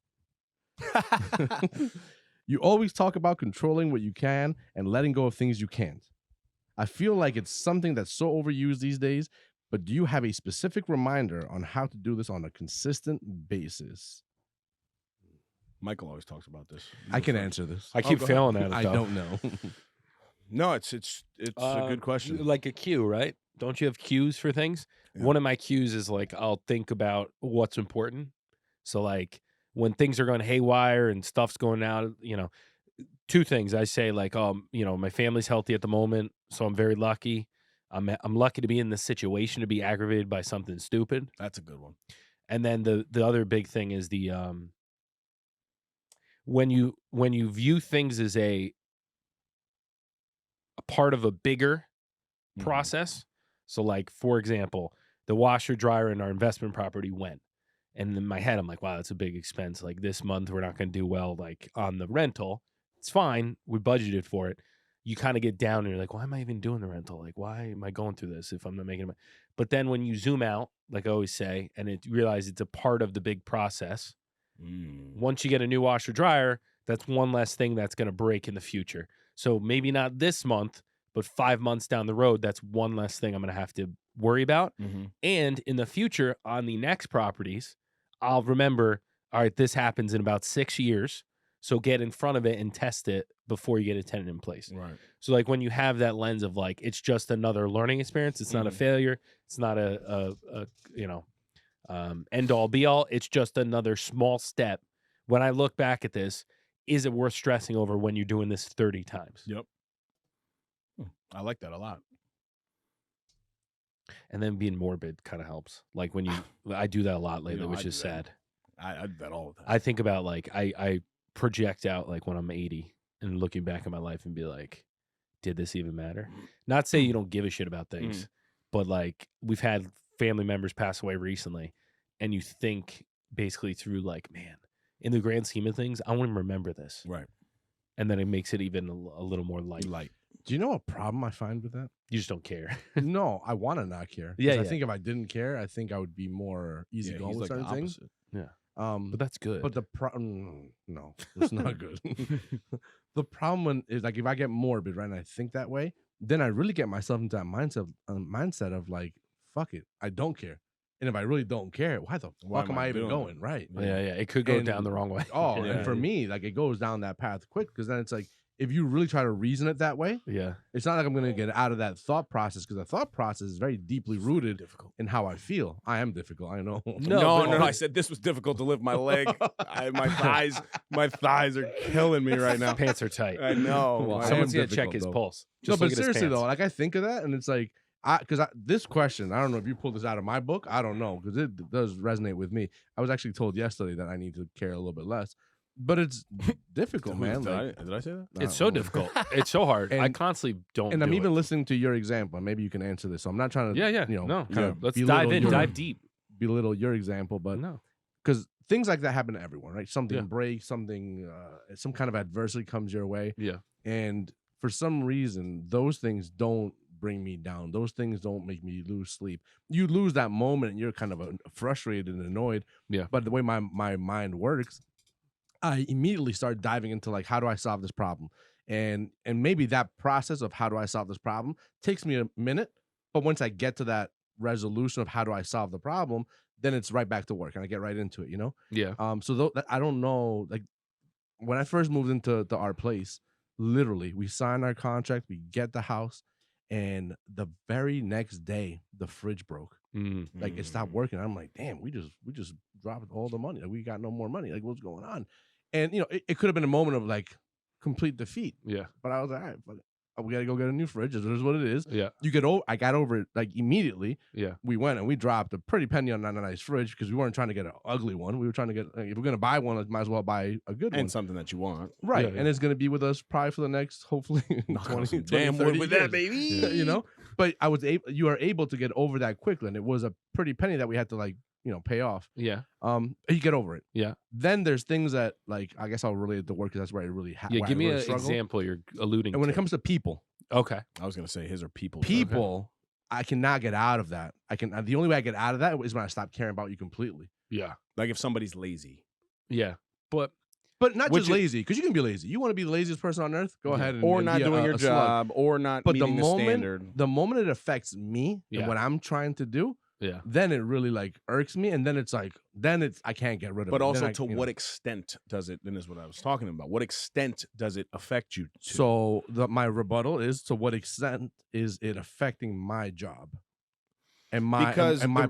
You always talk about controlling what you can and letting go of things you can't. I feel like it's something that's so overused these days, but do you have a specific reminder on how to do this on a consistent basis? Michael always talks about this. I can answer this. I keep failing at it, though. I don't know. No, it's a good question. Like a cue, right? Don't you have cues for things? Yeah. One of my cues is like I'll think about what's important. So like when things are going haywire and stuff's going out, 2 things. I say like, my family's healthy at the moment, so I'm very lucky. I'm lucky to be in this situation to be aggravated by something stupid. That's a good one. And then the other big thing is the when you view things as a part of a bigger process. So like, for example, the washer dryer in our investment property went. And in my head, I'm like, wow, that's a big expense. Like this month, we're not going to do well, like on the rental. It's fine. We budgeted for it. You kind of get down and you're like, why am I even doing the rental? Like, why am I going through this if I'm not making it? But then when you zoom out, like I always say, and you realize it's a part of the big process. Once you get a new washer dryer, that's one less thing that's going to break in the future. So maybe not this month, but 5 months down the road, that's one less thing I'm going to have to worry about. And in the future, on the next properties, I'll remember, all right, this happens in about 6 years. So get in front of it and test it before you get a tenant in place. Right. So like when you have that lens of like, it's just another learning experience. It's not a failure. It's not a end all be all. It's just another small step. When I look back at this, is it worth stressing over when you're doing this 30 times? Yep. I like that a lot. And then being morbid kind of helps. Like when I do that a lot lately, which is sad. I do that all the time. I think about like, I project out like when I'm 80 and looking back at my life and be like, did this even matter? Not say you don't give a shit about things, but like we've had family members pass away recently and you think basically through like, man, in the grand scheme of things, I won't even remember this. Right. And then it makes it even a little more light. Do you know what problem I find with that? You just don't care. No, I want to not care. Yeah, I think if I didn't care, I think I would be more easygoing with certain things. Yeah. But that's good. But the problem, no, it's not good. The problem is like if I get morbid, right, and I think that way, then I really get myself into that mindset of like, fuck it, I don't care. And if I really don't care, why the fuck am I even going? Right. Yeah. It could go down the wrong way. Oh, and for me, like it goes down that path quick because then it's like, if you really try to reason it that way, it's not like I'm going to get out of that thought process because the thought process is very deeply rooted in how I feel. I am difficult, I know. No. I said this was difficult to lift my leg. My thighs are killing me right now. Pants are tight. I know. Well, someone's going to check his pulse. No, but seriously though, like I think of that and it's like, this question, I don't know if you pulled this out of my book. I don't know because it does resonate with me. I was actually told yesterday that I need to care a little bit less. But it's difficult, man. Did I say that? It's so difficult. It's so hard. I constantly don't. And I'm even listening to your example. Maybe you can answer this. So I'm not trying to, let's dive in, dive deep, belittle your example, but because things like that happen to everyone, right? Something breaks, something, some kind of adversity comes your way, and for some reason, those things don't bring me down. Those things don't make me lose sleep. You lose that moment, and you're kind of frustrated and annoyed. Yeah. But the way my mind works, I immediately start diving into like, how do I solve this problem? And maybe that process of how do I solve this problem takes me a minute, but once I get to that resolution of how do I solve the problem, then it's right back to work and I get right into it, you know? Yeah. So I don't know, like when I first moved into our place, literally we signed our contract, we get the house, and the very next day the fridge broke. Like it stopped working. I'm like, damn, we just dropped all the money. Like we got no more money. Like what's going on? And you know, it could have been a moment of like complete defeat. Yeah. But I was like, all right, we gotta go get a new fridge. This is what it is. Yeah. I got over it like immediately. Yeah. We went and we dropped a pretty penny on a nice fridge because we weren't trying to get an ugly one. We were trying to get, if we're gonna buy one, might as well buy a good one. And something that you want. Right. Yeah, and it's gonna be with us probably for the next, hopefully 20, damn 30 with years. that, baby. You know? But you are able to get over that quickly. And it was a pretty penny that we had to like, pay off. Yeah. You get over it. Yeah. Then there's things that like, I guess I'll relate it to work because that's where I really have. Yeah. Give me an example you're alluding to. And when it comes to people. Okay. I was going to say his are people. People, okay. I cannot get out of that. The only way I get out of that is when I stop caring about you completely. Yeah. Like if somebody's lazy. Yeah. But not just lazy, because you can be lazy. You want to be the laziest person on earth? Go ahead and or not doing your job, or not meeting the standard. The moment it affects me and what I'm trying to do, then it really like irks me, and then it's like, I can't get rid of it. But also, to what extent does it? Then is what I was talking about. What extent does it affect you? So my rebuttal is, to what extent is it affecting my job and my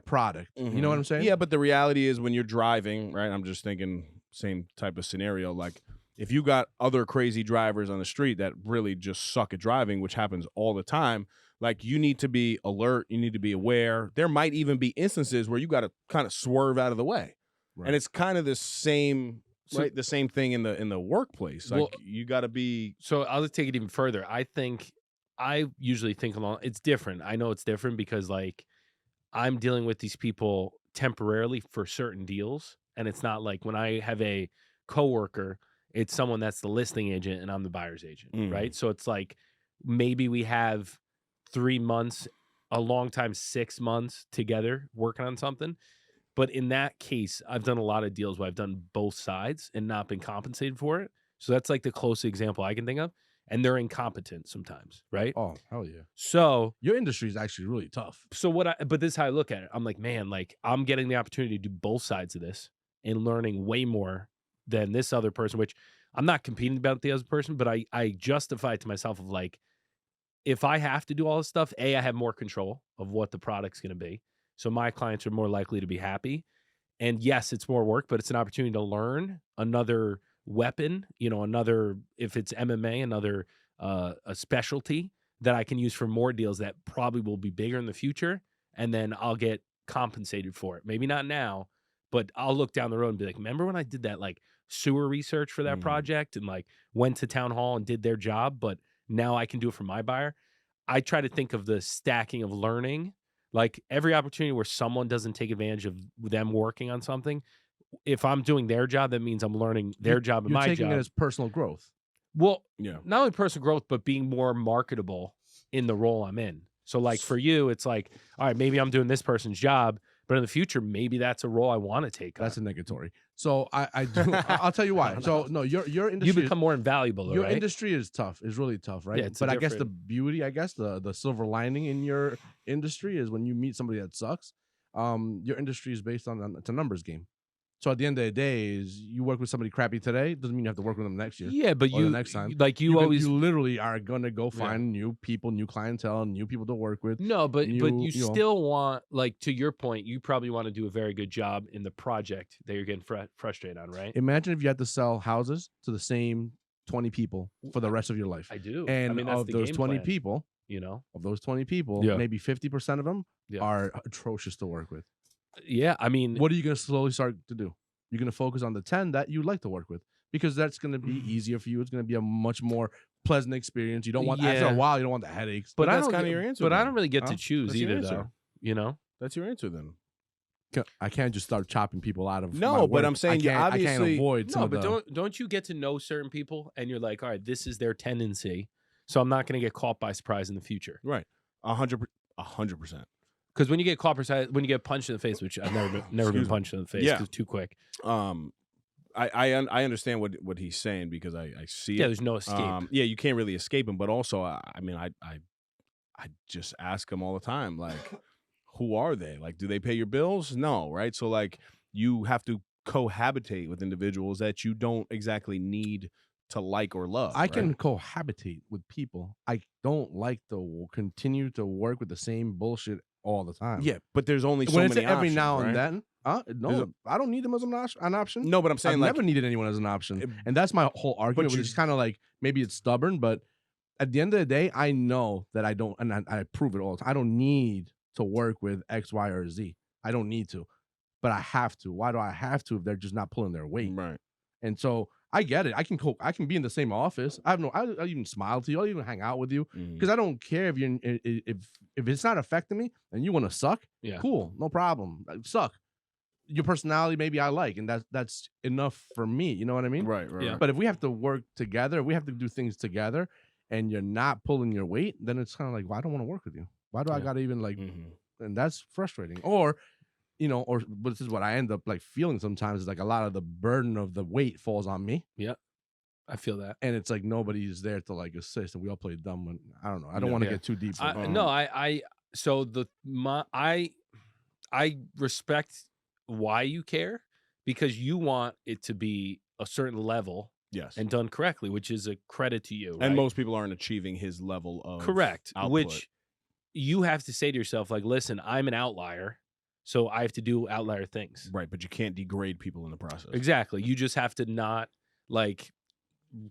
product? You know what I'm saying? Yeah, but the reality is when you're driving, right? I'm just thinking same type of scenario. Like if you got other crazy drivers on the street that really just suck at driving, which happens all the time. Like you need to be alert, you need to be aware. There might even be instances where you got to kind of swerve out of the way, and it's kind of the same, right? The same thing in the workplace. Like you got to be. So I'll just take it even further. I usually think along. It's different. I know it's different because like I'm dealing with these people temporarily for certain deals, and it's not like when I have a coworker, it's someone that's the listing agent and I'm the buyer's agent, right? So it's like maybe we have 3 months, a long time, 6 months together working on something. But in that case, I've done a lot of deals where I've done both sides and not been compensated for it. So that's like the closest example I can think of. And they're incompetent sometimes, right? Oh, hell yeah. So your industry is actually really tough. So but this is how I look at it. I'm like, man, like I'm getting the opportunity to do both sides of this and learning way more than this other person, which I'm not competing about the other person, but I justify it to myself of like, if I have to do all this stuff, I have more control of what the product's going to be. So my clients are more likely to be happy. And yes, it's more work, but it's an opportunity to learn another weapon, another, if it's MMA, another a specialty that I can use for more deals that probably will be bigger in the future. And then I'll get compensated for it. Maybe not now, but I'll look down the road and be like, remember when I did that like sewer research for that project and like went to town hall and did their job, but now I can do it for my buyer. I try to think of the stacking of learning, like every opportunity where someone doesn't take advantage of them working on something, if I'm doing their job, that means I'm learning their job and You're my taking job. it as personal growth. Well, Yeah. not only personal growth, but being more marketable in the role I'm in. So like for you, it's like, all right, maybe I'm doing this person's job, but in the future, maybe that's a role I want to take That's on. a negatory. So I do. I'll tell you why. So no, your industry. You become more invaluable, though, Your right? industry is tough. It's really tough, right? Yeah, it's but a I guess the different- beauty, I guess the silver lining in your industry is when you meet somebody that sucks. Your industry is based on it's a numbers game. So at the end of the day, is you work with somebody crappy today doesn't mean you have to work with them next year. Yeah, but or you the next time. like you always you literally are gonna go find new people, new clientele, new people to work with. no, but you you know. still want, like, to your point, you probably want to do a very good job in the project that you're getting frustrated on, right? Imagine if you had to sell houses to the same 20 people for the rest of your life. I do. And I mean, that's of the those game 20 plan, people, you know. maybe 50% of them Yeah. are atrocious to work with. Yeah, I mean, What are you going to slowly start to do? You're going to focus on the 10 that you like to work with because that's going to be easier for you. It's going to be a much more pleasant experience. You don't want after a Yeah. while, you don't want the headaches. but I that's don't kinda get- your answer But I then. don't really get to Huh? choose That's your either, answer. though. You know. That's your answer then. I can't just start chopping people out of No, my but work. I'm saying I you can't, I can't obviously- avoid some No, of but the, don't you get to know certain people, and you're like, all right, this is their tendency, so I'm not going to get caught by surprise in the future. Right. 100%. Because when you get caught by surprise, when you get punched in the face, which I've never been Excuse me. punched in the face Yeah. because too quick. I understand what he's saying because I see Yeah, it. there's no escape. Yeah, you can't really escape him, but also I mean I just ask him all the time, like, who are they? Like, do they pay your bills? No, right? So like you have to cohabitate with individuals that you don't exactly need to like or love. I right? can cohabitate with people. I don't like to continue to work with the same bullshit all the time. Yeah, but there's only so when it's many every options, now right? and then. There's No, I don't need them as an option. No, but I'm saying I've like never needed anyone as an option, It- and that's my whole argument. you- Which is kind of like maybe it's stubborn, but at the end of the day, I know that I don't, and I prove it all the time. I don't need to work with X, Y, or Z. I don't need to, but I have to. Why do I have to if they're just not pulling their weight? right. And so I get it. I can be in the same office. I'll even smile to you. I'll even hang out with you Mhm. because I don't care if it's not affecting me and you want to suck. Yeah. Cool, no problem. Suck. Your personality maybe I like, and that's enough for me. You know what I mean? Right. Yeah. But if we have to work together, if we have to do things together, and you're not pulling your weight, then it's kind of like, well, I don't want to work with you. Why do I Yeah. got to even like? Mhm. And that's frustrating. Or, or this is what I end up like feeling sometimes is like a lot of the burden of the weight falls on me, I feel that. and it's like nobody's there to like assist, and we all play dumb. And I don't know. I don't Yeah. want to Yeah. get too deep. I respect why you care, because you want it to be a certain level Yes. and done correctly, which is a credit to you. And right? most people aren't achieving his level of correct, output. which you have to say to yourself, like, listen, I'm an outlier, so I have to do outlier things. Right, but you can't degrade people in the process. Exactly. You just have to not, like,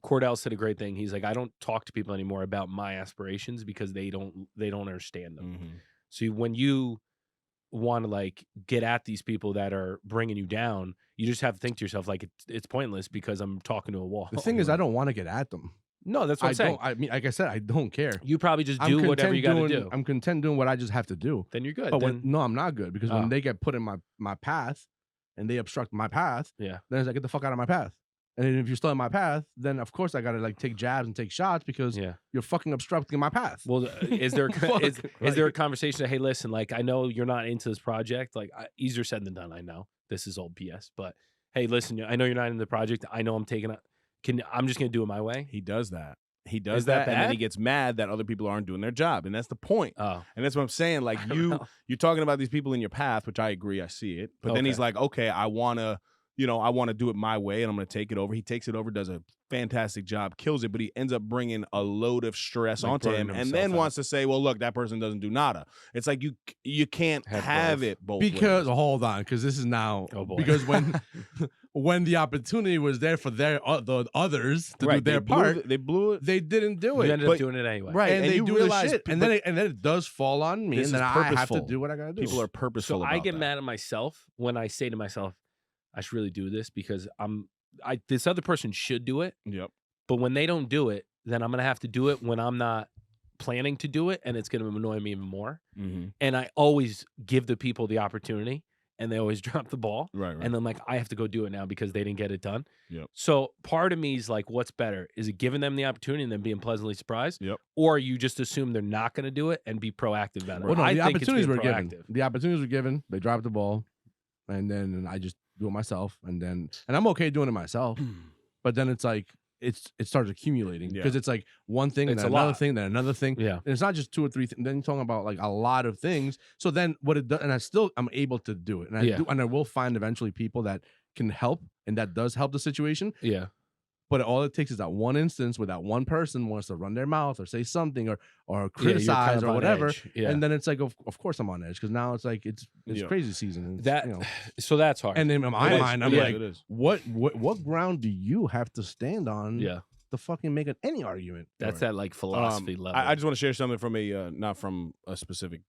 Cordell said a great thing. He's like, I don't talk to people anymore about my aspirations because they don't understand them. Mhm. So when you want to like get at these people that are bringing you down, you just have to think to yourself, like, it's pointless because I'm talking to a wall. The thing is, I don't want to get at them. No, that's what I'm saying. I mean, like I said, I don't care. You probably just I'm do whatever you got to doing- do. I'm content doing what I just have to do. Then you're good. But Then, no, I'm not good because Oh. when they get put in my path and they obstruct my path, yeah. then it's like, get the fuck out of my path. And then if you're still in my path, then of course I gotta like take jabs and take shots because Yeah. you're fucking obstructing my path. Well, is there Fuck, is there a like- conversation that, hey, listen, like, I know you're not into this project. Like, easier said than done. I know this is old BS, but hey, listen, I know you're not in the project. I know I'm taking it. I'm just gonna do it my way. He does that. He does Is that and then he bad? gets mad that other people aren't doing their job, and that's the point. Oh, And that's what I'm saying. Like I don't know. you're talking about these people in your path, which I agree, I see it. But then he's Okay. like, okay, I want to do it my way, and I'm going to take it over. He takes it over, does a fantastic job, kills it, but he ends up bringing a load of stress Like onto burning him, and himself then out. wants to say, well, look, that person doesn't do nada. It's like you can't Have have both. it both Because ways. hold on, because this is now Oh, boy. because when the opportunity was there for the others to do Right, their they blew part, it- they blew it. they didn't do you it. ended but- up doing it anyway. Right. And, and they you do realize the shit, pe- and then it does fall on me, This and then is I have to purposeful. do what I gotta do. People are purposeful So about I get that. mad at myself when I say to myself, I should really do this because this other person should do it. Yep. But when they don't do it, then I'm gonna have to do it when I'm not planning to do it, and it's gonna annoy me even more. Mm-hmm. And I always give the people the opportunity. and they always drop the ball. Right. And then like, I have to go do it now because they didn't get it done. Yep. So part of me is like, what's better? Is it giving them the opportunity and then being pleasantly surprised? Yep. Or you just assume they're not going to do it and be proactive about it? Well, no, I the think it's opportunities being were given. proactive. The opportunities were given. They dropped the ball, and then I just do it myself. And I'm okay doing it myself. But then it's like it starts accumulating because it's like one thing and It's then a another lot. thing, then another thing. Yeah. And it's not just 2 or 3 things. Then you're talking about like a lot of things. So then what it does, and I'm able to do it, and I will find eventually people that can help, and that does help the situation. Yeah. But all it takes is that one instance where that one person wants to run their mouth or say something or criticize kind of or on whatever. edge. Yeah. And then it's like, of course I'm on edge because now it's like it's crazy season. And it's, So that's hard. and in my mind, I'm like, it is. what ground do you have to stand on to fucking make any argument? That's that like philosophy level. I just want to share something from not from a specific,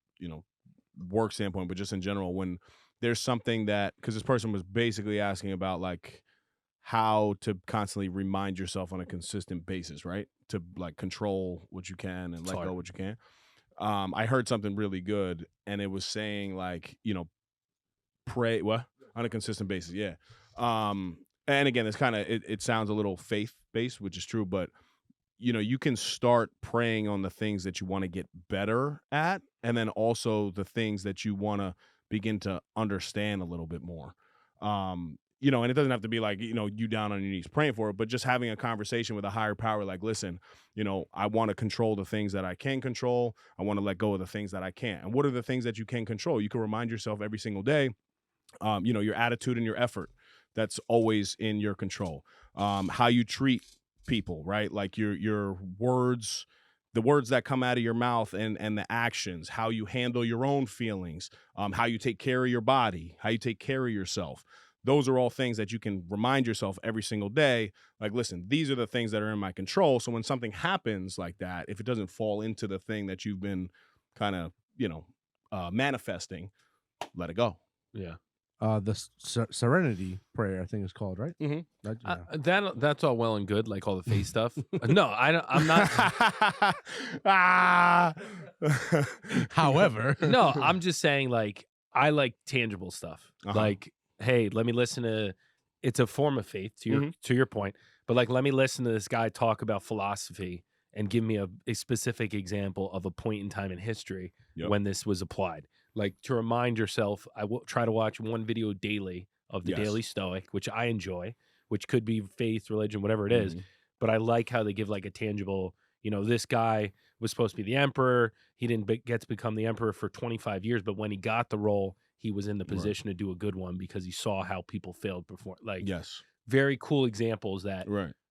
work standpoint, but just in general, when there's something that, because this person was basically asking about like how to constantly remind yourself on a consistent basis, right? To like control what you can and let go what you can. I heard something really good, and it was saying like, pray on a consistent basis. Yeah. And again, it's kind of, it sounds a little faith-based, which is true, but you can start praying on the things that you want to get better at, and then also the things that you want to begin to understand a little bit more. And it doesn't have to be like, you down on your knees praying for it, but just having a conversation with a higher power, like, listen, I want to control the things that I can control. I want to let go of the things that I can't. And what are the things that you can control? You can remind yourself every single day, your attitude and your effort. That's always in your control. How you treat people, right? Like your words, the words that come out of your mouth and the actions, how you handle your own feelings, how you take care of your body, how you take care of yourself. Those are all things that you can remind yourself every single day. Like, listen, these are the things that are in my control. So when something happens like that, if it doesn't fall into the thing that you've been kind of, manifesting, let it go. Yeah. The serenity prayer, I think it's called, right? Mm-hmm. That's all well and good, like all the face stuff. No, I'm not. However, no, I'm just saying, like, I like tangible stuff. Uh-huh. Like, hey, let me listen to. It's a form of faith to your point, but like, let me listen to this guy talk about philosophy and give me a specific example of a point in time in history when this was applied. Like, to remind yourself, I will try to watch one video daily of the Daily Stoic, which I enjoy, which could be faith, religion, whatever it is. But I like how they give like a tangible, this guy was supposed to be the emperor. He didn't get to become the emperor for 25 years. But when he got the role, he was in the position to do a good one because he saw how people failed before. Like, very cool examples that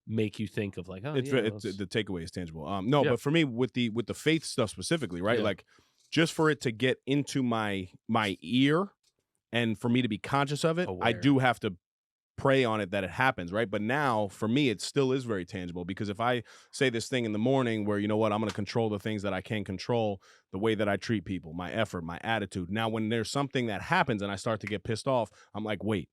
make you think of like, the takeaway is tangible. But for me, with the faith stuff specifically, right? Like, just for it to get into my ear and for me to be conscious of it, I do have to pray on it that it happens, right? But now, for me, it still is very tangible, because if I say this thing in the morning where, I'm going to control the things that I can control, the way that I treat people, my effort, my attitude. Now, when there's something that happens and I start to get pissed off, I'm like, wait,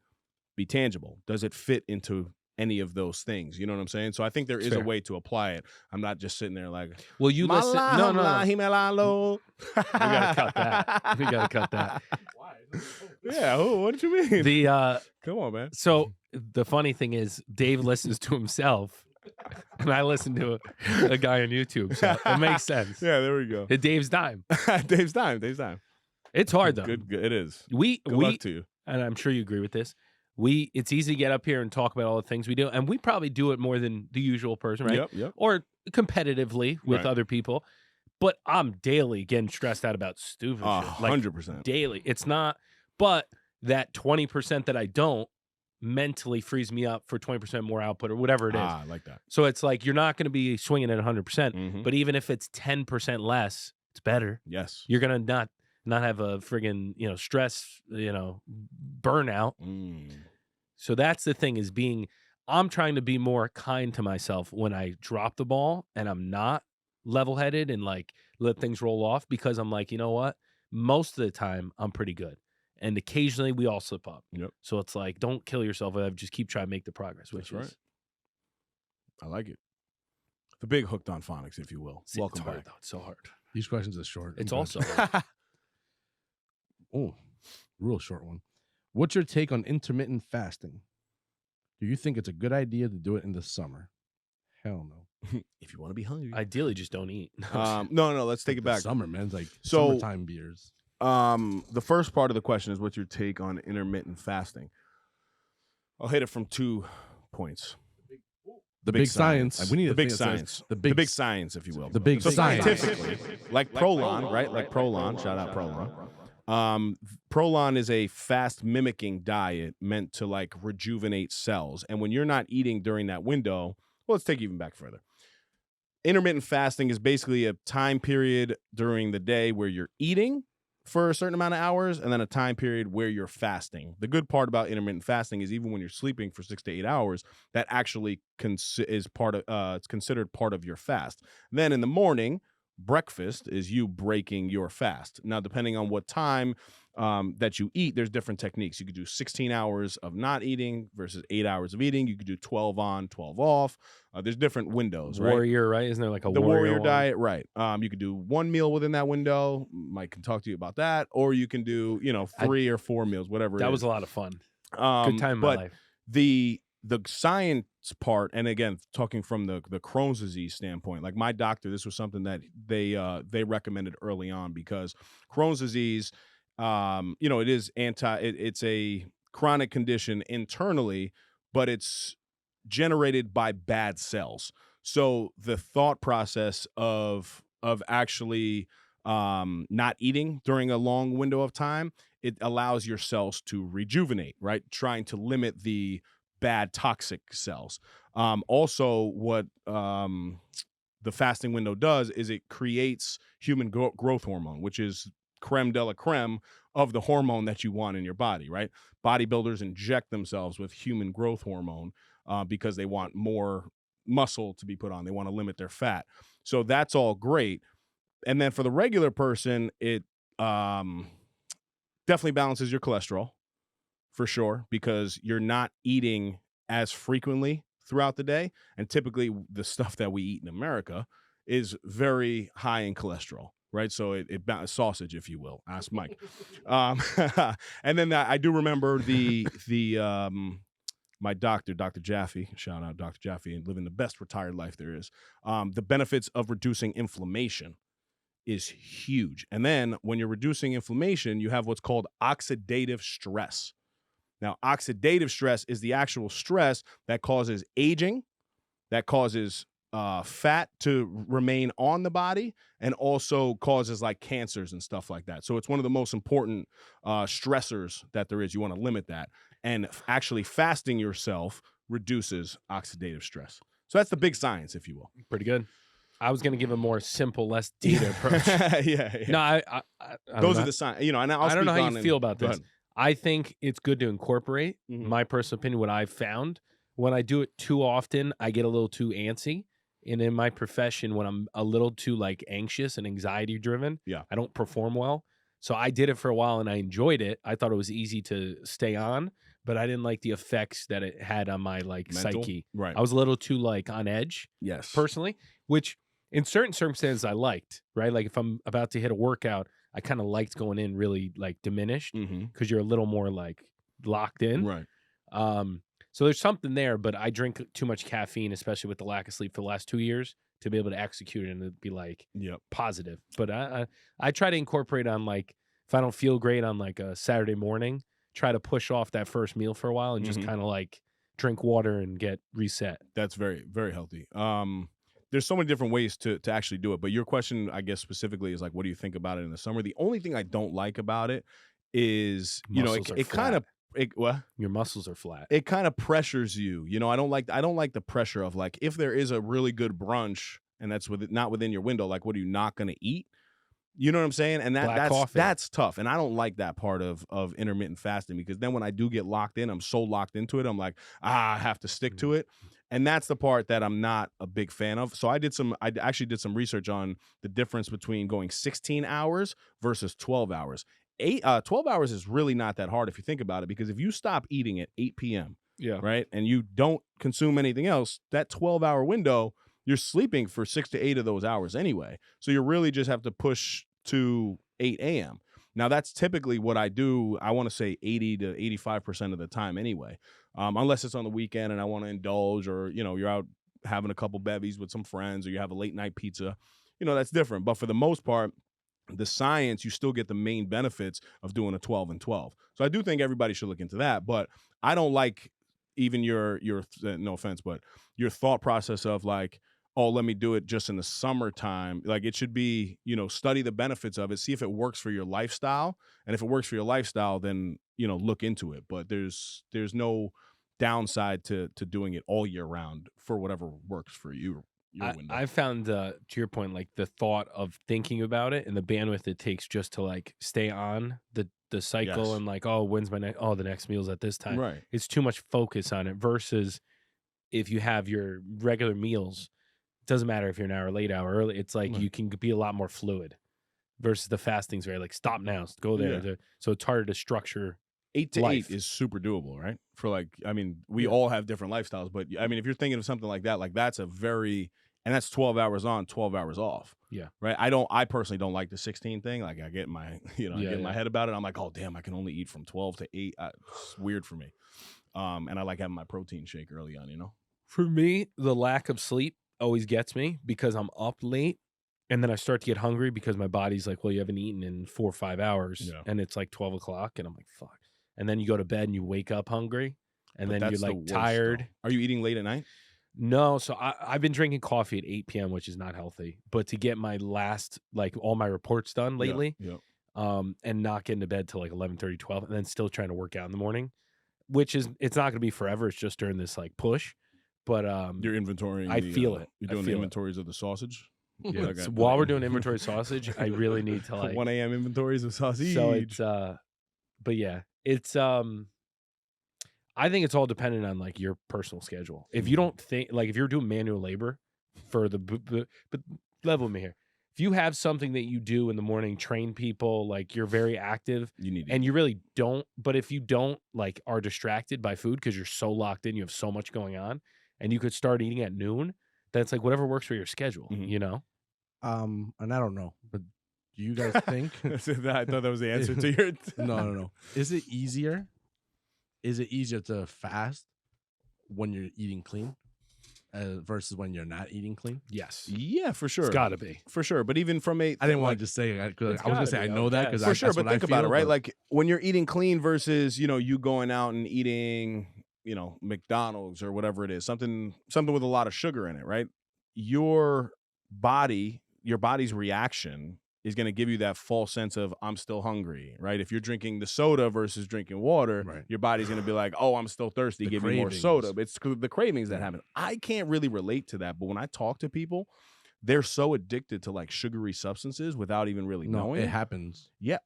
be tangible. Does it fit into any of those things? You know what I'm saying? So I think there is a way to apply it. I'm not just sitting there like, well, you listen. No. We gotta cut that. We gotta cut that. Why? Yeah. What did you mean? Come on, man. So the funny thing is, Dave listens to himself, and I listen to a guy on YouTube. So it makes sense. Yeah, there we go. Dave's dime. Dave's time. It's hard though. Good. It is. Good luck to you. And I'm sure you agree with this. It's easy to get up here and talk about all the things we do, and we probably do it more than the usual person, right? Yep. Or competitively with other people. But I'm daily getting stressed out about stupid shit. Like, 100%. daily. It's not, but that 20% that I don't mentally frees me up for 20% more output or whatever it is. I like that. So it's like, you're not going to be swinging at 100%, but even if it's 10% less, it's better. Yes. You're going to not have a friggin', stress, burnout. So that's the thing, is I'm trying to be more kind to myself when I drop the ball and I'm not level-headed and like let things roll off, because I'm like, you know what? Most of the time I'm pretty good. And occasionally we all slip up. Yep. So it's like, don't kill yourself. Just keep trying to make the progress, which That's is right. I like it. The big hooked on phonics, if you will. Welcome it's hard, back. though. It's so hard. These questions are short. It's also hard. Oh, real short one. What's your take on intermittent fasting? Do you think it's a good idea to do it in the summer? Hell no. If you want to be hungry. Ideally, just don't eat. No, let's take it back. Summer, man. It's like So- summertime beers. The first part of the question is what's your take on intermittent fasting? I'll hit it from 2 points. The big science. We need the to big think it says science. the The big big science, if you will. the big So science. scientifically, like Prolon, right? Like Prolon. Shout out Prolon. Prolon is a fast mimicking diet meant to like rejuvenate cells. And when you're not eating during that window, well, let's take it even back further. Intermittent fasting is basically a time period during the day where you're eating for a certain amount of hours and then a time period where you're fasting. The good part about intermittent fasting is even when you're sleeping for 6 to 8 hours, that actually is part of it's considered part of your fast. Then in the morning, breakfast is you breaking your fast. Now, depending on what time that you eat, there's different techniques. You could do 16 hours of not eating versus 8 hours of eating. You could do 12 on, 12 off. There's different windows, right? Warrior, right? Isn't there like a The warrior one? diet, right? You could do one meal within that window. Mike can talk to you about that, or you can do 3 or 4 meals, whatever. That it was is. a lot of fun. Good time in my But life. the science part, and again, talking from the Crohn's disease standpoint, like my doctor, this was something that they recommended early on because Crohn's disease, it is it's a chronic condition internally, but it's generated by bad cells. So the thought process of actually not eating during a long window of time, it allows your cells to rejuvenate, right? Trying to limit the bad toxic cells. Also, what the fasting window does is it creates human growth hormone, which is creme de la creme of the hormone that you want in your body, right? Bodybuilders inject themselves with human growth hormone because they want more muscle to be put on. They want to limit their fat. So that's all great. And then for the regular person, it definitely balances your cholesterol for sure, because you're not eating as frequently throughout the day. And typically the stuff that we eat in America is very high in cholesterol, right? So it sausage, if you will. Ask Mike. And then I do remember my doctor, Dr. Jaffe, shout out Dr. Jaffe, and living the best retired life there is. The benefits of reducing inflammation is huge. And then when you're reducing inflammation, you have what's called oxidative stress. Now, oxidative stress is the actual stress that causes aging, that causes fat to remain on the body, and also causes like cancers and stuff like that. So it's one of the most important stressors that there is. You want to limit that. And actually fasting yourself reduces oxidative stress. So that's the big science, if you will. Pretty good. I was going to give a more simple, less data approach. Yeah. No, I those are the signs. And I don't know how you feel about this. Ahead. I think it's good to incorporate, my personal opinion, what I've found. When I do it too often, I get a little too antsy. And in my profession, when I'm a little too like anxious and anxiety driven, I don't perform well. So I did it for a while and I enjoyed it. I thought it was easy to stay on, but I didn't like the effects that it had on my like Mental? psyche. Right. I was a little too like on edge. Yes. Personally, which in certain circumstances I liked, right? Like if I'm about to hit a workout, I kind of liked going in really like diminished because you're a little more like locked in. Right. So there's something there, but I drink too much caffeine, especially with the lack of sleep for the last 2 years, to be able to execute it and it'd be like positive. But I try to incorporate on like, if I don't feel great on like a Saturday morning, try to push off that first meal for a while and just kind of like drink water and get reset. That's very, very healthy. There's so many different ways to actually do it. But your question, I guess, specifically is like, what do you think about it in the summer? The only thing I don't like about it is, it kind of, what? Your muscles are flat. It kind of pressures you. I don't like the pressure of like, if there is a really good brunch and that's not within your window, like, what are you not going to eat? You know what I'm saying? And that's tough. And I don't like that part of intermittent fasting, because then when I do get locked in, I'm so locked into it. I'm like, I have to stick to it. And that's the part that I'm not a big fan of. So I actually did some research on the difference between going 16 hours versus 12 hours. 12 hours is really not that hard if you think about it, because if you stop eating at 8 p.m., right, and you don't consume anything else, that 12-hour window, you're sleeping for 6 to 8 of those hours anyway. So you really just have to push to 8 a.m. Now that's typically what I do. I want to say 80 to 85% of the time anyway, unless it's on the weekend and I want to indulge, or you're out having a couple bevies with some friends, or you have a late night pizza. That's different. But for the most part, the science, you still get the main benefits of doing a 12 and 12. So I do think everybody should look into that. But I don't like even your no offense, but your thought process of like, oh, let me do it just in the summertime. Like, it should be, study the benefits of it, see if it works for your lifestyle. And if it works for your lifestyle, then, look into it. But there's no downside to doing it all year round for whatever works for you. I found, to your point, like the thought of thinking about it and the bandwidth it takes just to like stay on the cycle. Yes. And like, oh, when's my next? Oh, the next meal's at this time. Right. It's too much focus on it versus if you have your regular meals. It doesn't matter if you're an hour late, hour early. It's like you can be a lot more fluid versus the fasting's very like stop now, go there. Yeah. So it's harder to structure. 8 to life. 8 is super doable, right? For like, I mean, we all have different lifestyles, but I mean, if you're thinking of something like that, like that's and that's 12 hours on, 12 hours off. Yeah. Right. I personally don't like the 16 thing. Like I get my, I get in my head about it. I'm like, oh damn, I can only eat from 12 to 8. It's weird for me. And I like having my protein shake early on, For me, the lack of sleep always gets me because I'm up late and then I start to get hungry because my body's like, well, you haven't eaten in 4 or 5 hours and it's like 12 o'clock and I'm like, fuck. And then you go to bed and you wake up hungry and then you're like tired. Are you eating late at night? No. So I've been drinking coffee at 8 p.m., which is not healthy, but to get my last, like all my reports done lately, and not getting to bed till like 11:30, 12, and then still trying to work out in the morning, which is, it's not going to be forever. It's just during this like push. But you're inventorying. I feel it. You're doing the inventories of the sausage. Yeah. So while we're doing inventory sausage, I really need to like 1 a.m. inventories of sausage. So it's but yeah, it's I think it's all dependent on like your personal schedule. If you don't think like if you're doing manual labor for but level me here. If you have something that you do in the morning, train people, like you're very active, you need and you really don't. But if you don't like are distracted by food because you're so locked in, you have so much going on, and you could start eating at noon, that's like whatever works for your schedule, And I don't know, but do you guys think? I thought that was the answer to your. No. Is it easier? Is it easier to fast when you're eating clean versus when you're not eating clean? Yes. Yeah, for sure. It's got to be. For sure. But even from I didn't want to just say it because I was going to say I know that because for sure. But think about it, right? But like when you're eating clean versus you going out and eating McDonald's or whatever it is, something with a lot of sugar in it, right? Your body's reaction is going to give you that false sense of I'm still hungry, right? If you're drinking the soda versus drinking water, your body's going to be like, oh, I'm still thirsty, give me more soda. It's the cravings that happen. I can't really relate to that, but when I talk to people, they're so addicted to like sugary substances without even really knowing. It happens. Yeah.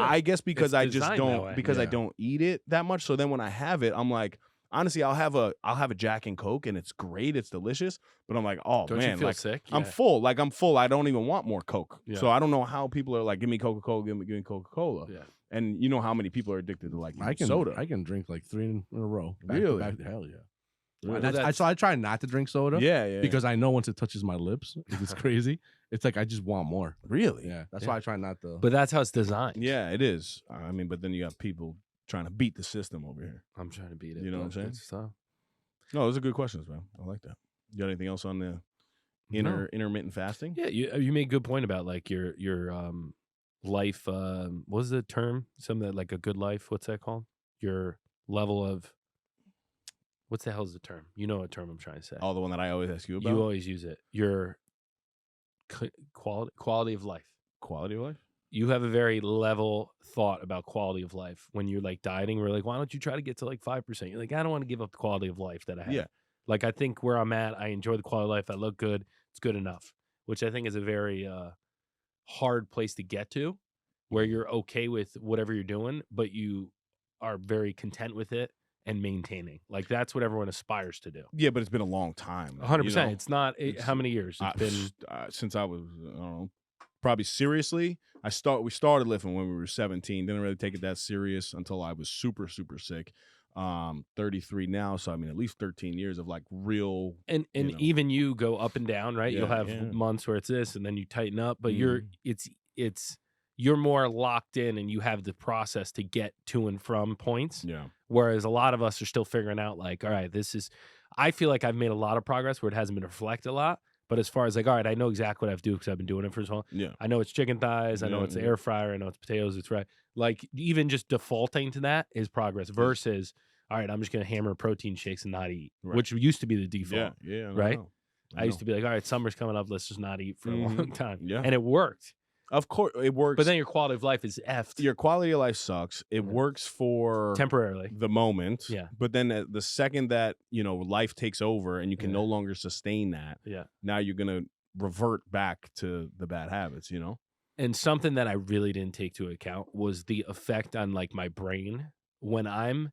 I guess because I just don't I don't eat it that much. So then when I have it, I'm like, honestly, I'll have a Jack and Coke and it's great, it's delicious, but I'm like, oh don't man, you feel like sick? I'm full. Like I'm full. I don't even want more Coke. Yeah. So I don't know how people are like, give me Coca-Cola, give me Coca-Cola. Yeah. And you know how many people are addicted to like soda. I can drink like 3 in a row. Really? Back to hell yeah. Really? So I try not to drink soda. Yeah. Because I know once it touches my lips, it's crazy. It's like I just want more. Really? Yeah. That's why I try not to. But that's how it's designed. Yeah, it is. I mean, but then you got people trying to beat the system over here. I'm trying to beat it. You know what I'm saying? So. No, those are good questions, man. I like that. You got anything else on the intermittent fasting? Yeah, you made a good point about like your life. What was the term? Something that, like a good life. What's that called? Your level of. What's the hell is the term? You know what term I'm trying to say. Oh, the one that I always ask you about? You always use it. Your quality of life. Quality of life? You have a very level thought about quality of life. When you're like dieting, we're like, why don't you try to get to like 5%? You're like, I don't want to give up the quality of life that I have. Yeah. Like, I think where I'm at, I enjoy the quality of life. I look good. It's good enough, which I think is a very hard place to get to, where you're okay with whatever you're doing, but you are very content with it and maintaining. Like, that's what everyone aspires to do. Yeah, but it's been a long time. 100%. It's not, how many years? It's been since I was, I don't know, probably seriously. We started lifting when we were 17. Didn't really take it that serious until I was super, super sick. 33 now, so I mean at least 13 years of like real. And even you go up and down, right? Yeah, You'll have months where it's this, and then you tighten up. But it's you're more locked in and you have the process to get to and from points. Yeah. Whereas a lot of us are still figuring out like, all right, I feel like I've made a lot of progress where it hasn't been reflected a lot. But as far as like, all right, I know exactly what I have to do because I've been doing it for so long. Yeah. I know it's chicken thighs. I know it's the air fryer. I know it's potatoes. It's right. Like even just defaulting to that is progress versus, all right, I'm just going to hammer protein shakes and not eat, which used to be the default. Yeah. Right. I used to be like, all right, summer's coming up. Let's just not eat for a long time. Yeah. And it worked. Of course, it works. But then your quality of life is effed. Your quality of life sucks. It works for temporarily the moment. Yeah. But then the second that, life takes over and you can no longer sustain that, now you're going to revert back to the bad habits, And something that I really didn't take into account was the effect on like my brain when I'm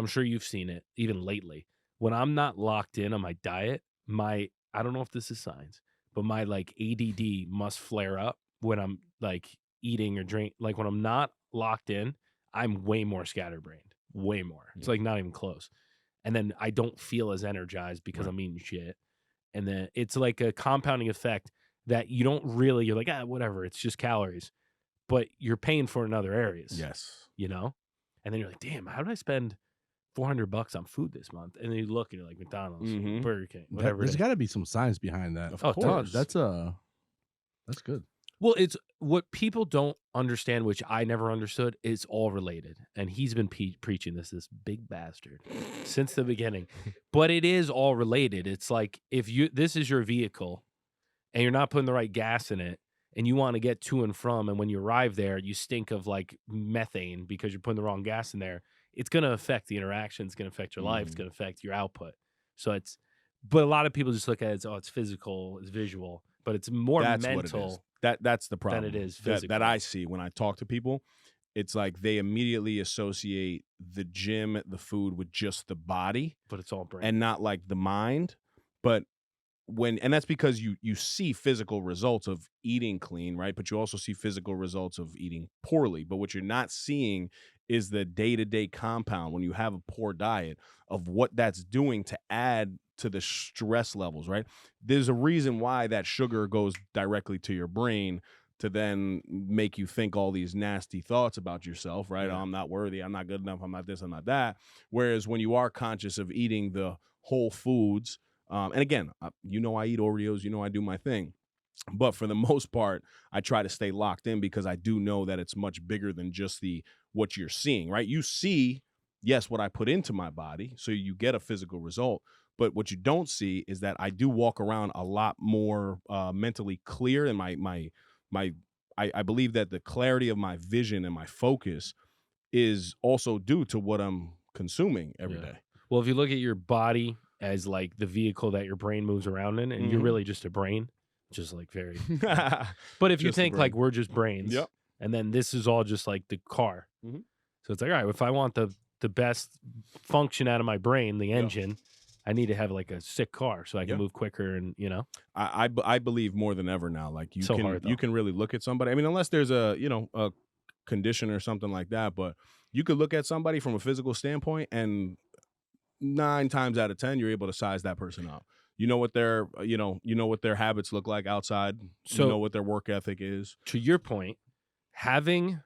sure you've seen it even lately. When I'm not locked in on my diet, I don't know if this is science, but my like ADD must flare up when I'm like eating or drink. Like when I'm not locked in, I'm way more scatterbrained, way more. It's like not even close. And then I don't feel as energized because I'm eating shit. And then it's like a compounding effect that you're like, whatever, it's just calories, but you're paying for in other areas. Yes. And then you're like, damn, how did I spend $400 on food this month? And then you look and you're like, McDonald's, Burger King, whatever. There's got to be some science behind that. Of course. That's good. Well, it's what people don't understand, which I never understood. It's all related, and he's been preaching this big bastard since the beginning. But it is all related. It's like if this is your vehicle, and you're not putting the right gas in it, and you want to get to and from, and when you arrive there, you stink of like methane because you're putting the wrong gas in there. It's going to affect the interaction. It's going to affect your life. It's going to affect your output. But a lot of people just look at it as, it's physical, it's visual, but it's more mental. What it is. That's the problem. Than it is physical. That I see when I talk to people. It's like they immediately associate the gym, the food with just the body. But it's all brain. And not like the mind. But and that's because you see physical results of eating clean, right? But you also see physical results of eating poorly. But what you're not seeing is the day-to-day compound when you have a poor diet of what that's doing to add to the stress levels, right? There's a reason why that sugar goes directly to your brain to then make you think all these nasty thoughts about yourself, right? Yeah. Oh, I'm not worthy. I'm not good enough. I'm not this. I'm not that. Whereas when you are conscious of eating the whole foods, and again, I eat Oreos, I do my thing. But for the most part, I try to stay locked in because I do know that it's much bigger than just what you're seeing, right? You see, yes, what I put into my body, so you get a physical result. But what you don't see is that I do walk around a lot more mentally clear, and I believe that the clarity of my vision and my focus is also due to what I'm consuming every day. Well, if you look at your body as like the vehicle that your brain moves around in, and you're really just a brain, just like very. But if you think like we're just brains, and then this is all just like the car, so it's like, all right, if I want the best function out of my brain, the engine. I need to have like a sick car so I can move quicker, and I believe more than ever now. Like you you can really look at somebody. I mean, unless there's a condition or something like that, but you could look at somebody from a physical standpoint, and 9 times out of 10 you're able to size that person up. You know what their what their habits look like outside. So you know what their work ethic is. To your point, having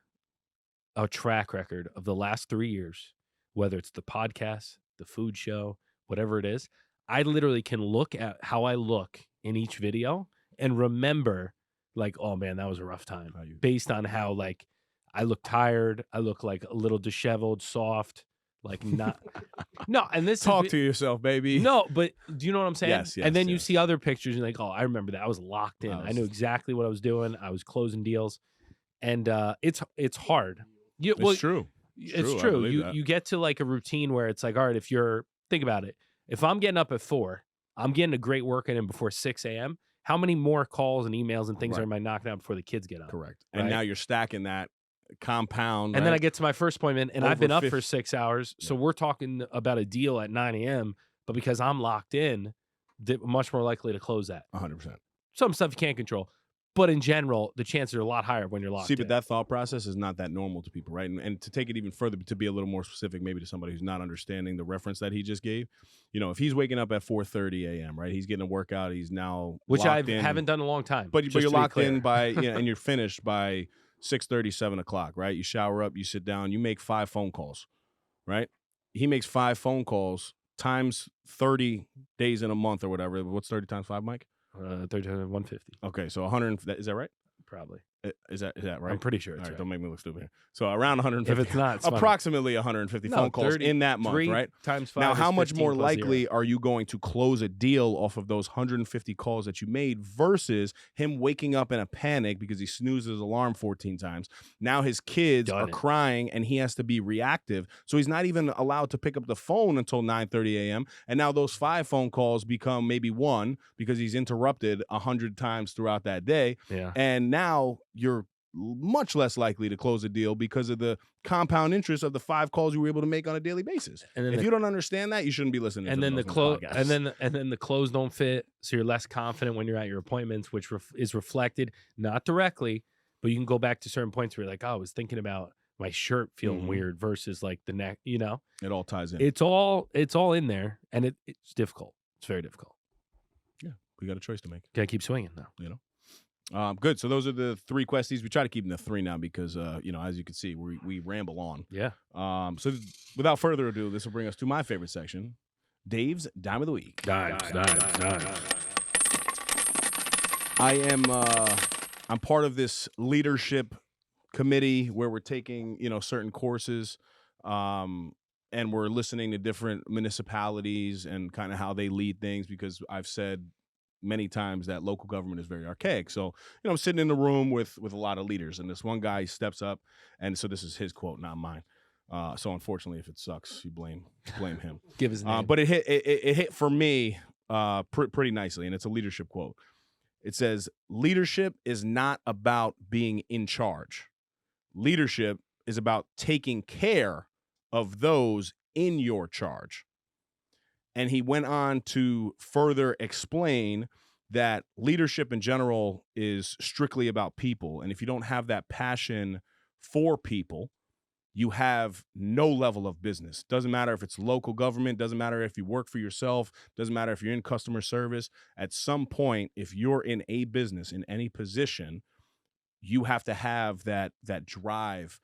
a track record of the last 3 years, whether it's the podcast, the food show, whatever it is, I literally can look at how I look in each video and remember like, oh man, that was a rough time based on how like I look tired. I look like a little disheveled, soft, like not, no. And this talk to yourself, baby. No, but do you know what I'm saying? Yes. And then you see other pictures and you're like, oh, I remember that. I was locked in. I knew exactly what I was doing. I was closing deals, and it's hard. It's true. It's true. You get to like a routine where it's like, all right, think about it. If I'm getting up at 4, I'm getting a great workout in before 6 a.m. How many more calls and emails and things am I knocking out before the kids get up? Correct. And now you're stacking that compound. And then I get to my first appointment, and I've been up for 6 hours. Yeah. So we're talking about a deal at 9 a.m. But because I'm locked in, much more likely to close that. 100%. Some stuff you can't control. But in general, the chances are a lot higher when you're locked in. But that thought process is not that normal to people, right? And to take it even further, to be a little more specific, maybe to somebody who's not understanding the reference that he just gave, if he's waking up at 4:30 a.m., right? He's getting a workout. He's now which I locked in. haven't done in a long time. But you're locked in by, and you're finished by 6:30, 7 o'clock, right? You shower up, you sit down, you make 5 phone calls, right? He makes 5 phone calls times 30 days in a month or whatever. What's 30 times 5, Mike? 30 times 150. Okay, so 100. Is that right? Probably. Is that right? I'm pretty sure. All It's right, right. don't make me look stupid here. So around 150. If it's not, it's approximately 150 phone calls in that month, right? Times 5. Now, how much more likely 0. are you going to close a deal off of those 150 calls that you made versus him waking up in a panic because he snoozed his alarm 14 times? Now his kids are crying and he has to be reactive. So he's not even allowed to pick up the phone until 9:30 a.m. And now those 5 phone calls become maybe 1 because he's interrupted 100 times throughout that day. Yeah. And now you're much less likely to close a deal because of the compound interest of the 5 calls you were able to make on a daily basis. And then if you don't understand that, you shouldn't be listening. And to then the close, and then the clothes don't fit, so you're less confident when you're at your appointments, which is reflected not directly, but you can go back to certain points where you're like, oh, I was thinking about my shirt feeling weird versus like the neck. It all ties in. It's all in there, and it's difficult. It's very difficult. Yeah, we got a choice to make. Gotta keep swinging now. Good. So those are the 3 questies. We try to keep them to 3 now because, as you can see, we ramble on. Yeah. So without further ado, this will bring us to my favorite section, Dave's Dime of the Week. Dimes. I'm part of this leadership committee where we're taking, certain courses, and we're listening to different municipalities and kind of how they lead things because I've said many times that local government is very archaic. So, I'm sitting in the room with a lot of leaders, and this one guy steps up, and so this is his quote, not mine. So unfortunately, if it sucks, you blame him. Give his name. But it hit for me pretty nicely, and it's a leadership quote. It says, "Leadership is not about being in charge. Leadership is about taking care of those in your charge." And he went on to further explain that leadership in general is strictly about people. And if you don't have that passion for people, you have no level of business. Doesn't matter if it's local government, doesn't matter if you work for yourself, doesn't matter if you're in customer service. At some point, if you're in a business, in any position, you have to have that drive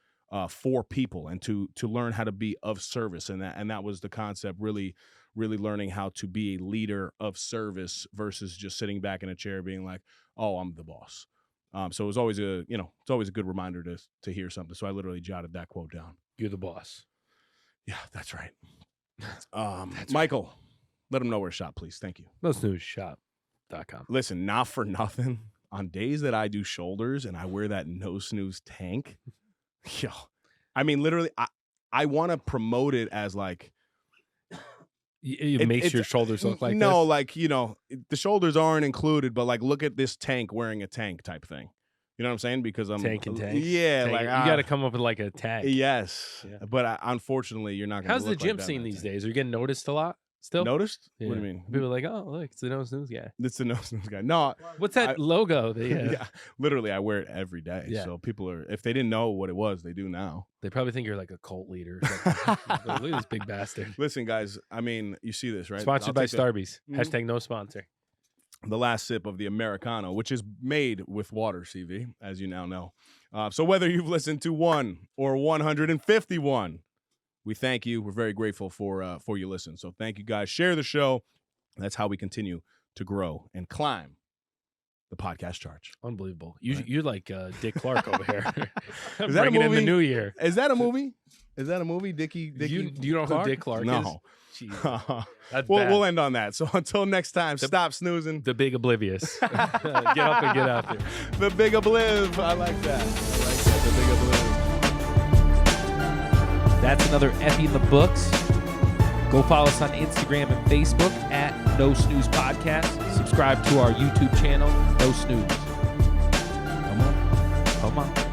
for people and to learn how to be of service. And that was the concept, really learning how to be a leader of service versus just sitting back in a chair being like, oh, I'm the boss. So it was always it's always a good reminder to hear something. So I literally jotted that quote down. You're the boss. Yeah, that's right. Michael, let them know where to shop, please. Thank you. NoSnoozeShop.com. Listen, not for nothing. On days that I do shoulders and I wear that No Snooze tank, yo, I mean, literally, I want to promote it as like, it makes your shoulders look like no, this? like, the shoulders aren't included, but like, look at this tank wearing a tank type thing. You know what I'm saying? Because I'm tank and tank. Yeah, tank. like You got to come up with like a tag. Yes, Yeah. But unfortunately, you're not going to. How's the gym scene these days? Are you getting noticed a lot still? Noticed? Yeah. What do you mean? People are like, oh, look, it's the No Snooze guy. It's the No Snooze guy. No, what's that logo? Yeah, literally, I wear it every day. Yeah. So people are, if they didn't know what it was, they do now. They probably think you're like a cult leader. Or something. Look at this big bastard. Listen, guys. I mean, you see this, right? Sponsored by Starbucks. Mhm. Hashtag no sponsor. The last sip of the Americano, which is made with water, CV, as you now know. So whether you've listened to 1 or 151, we thank you. We're very grateful for you listen. So thank you, guys. Share the show. That's how we continue to grow and climb the podcast charts. Unbelievable. You're like Dick Clark over here. Is that a movie? In the new year. Is that a movie? Is that a movie, Dickie? You know Clark? who Dick Clark is? No. We'll end on that. So until next time, stop snoozing. The big oblivious. Get up and get out there. The big obliv. I like that. The big obliv. That's another Effie in the books. Go follow us on Instagram and Facebook at No Snooze Podcast. Subscribe to our YouTube channel, No Snooze. Come on.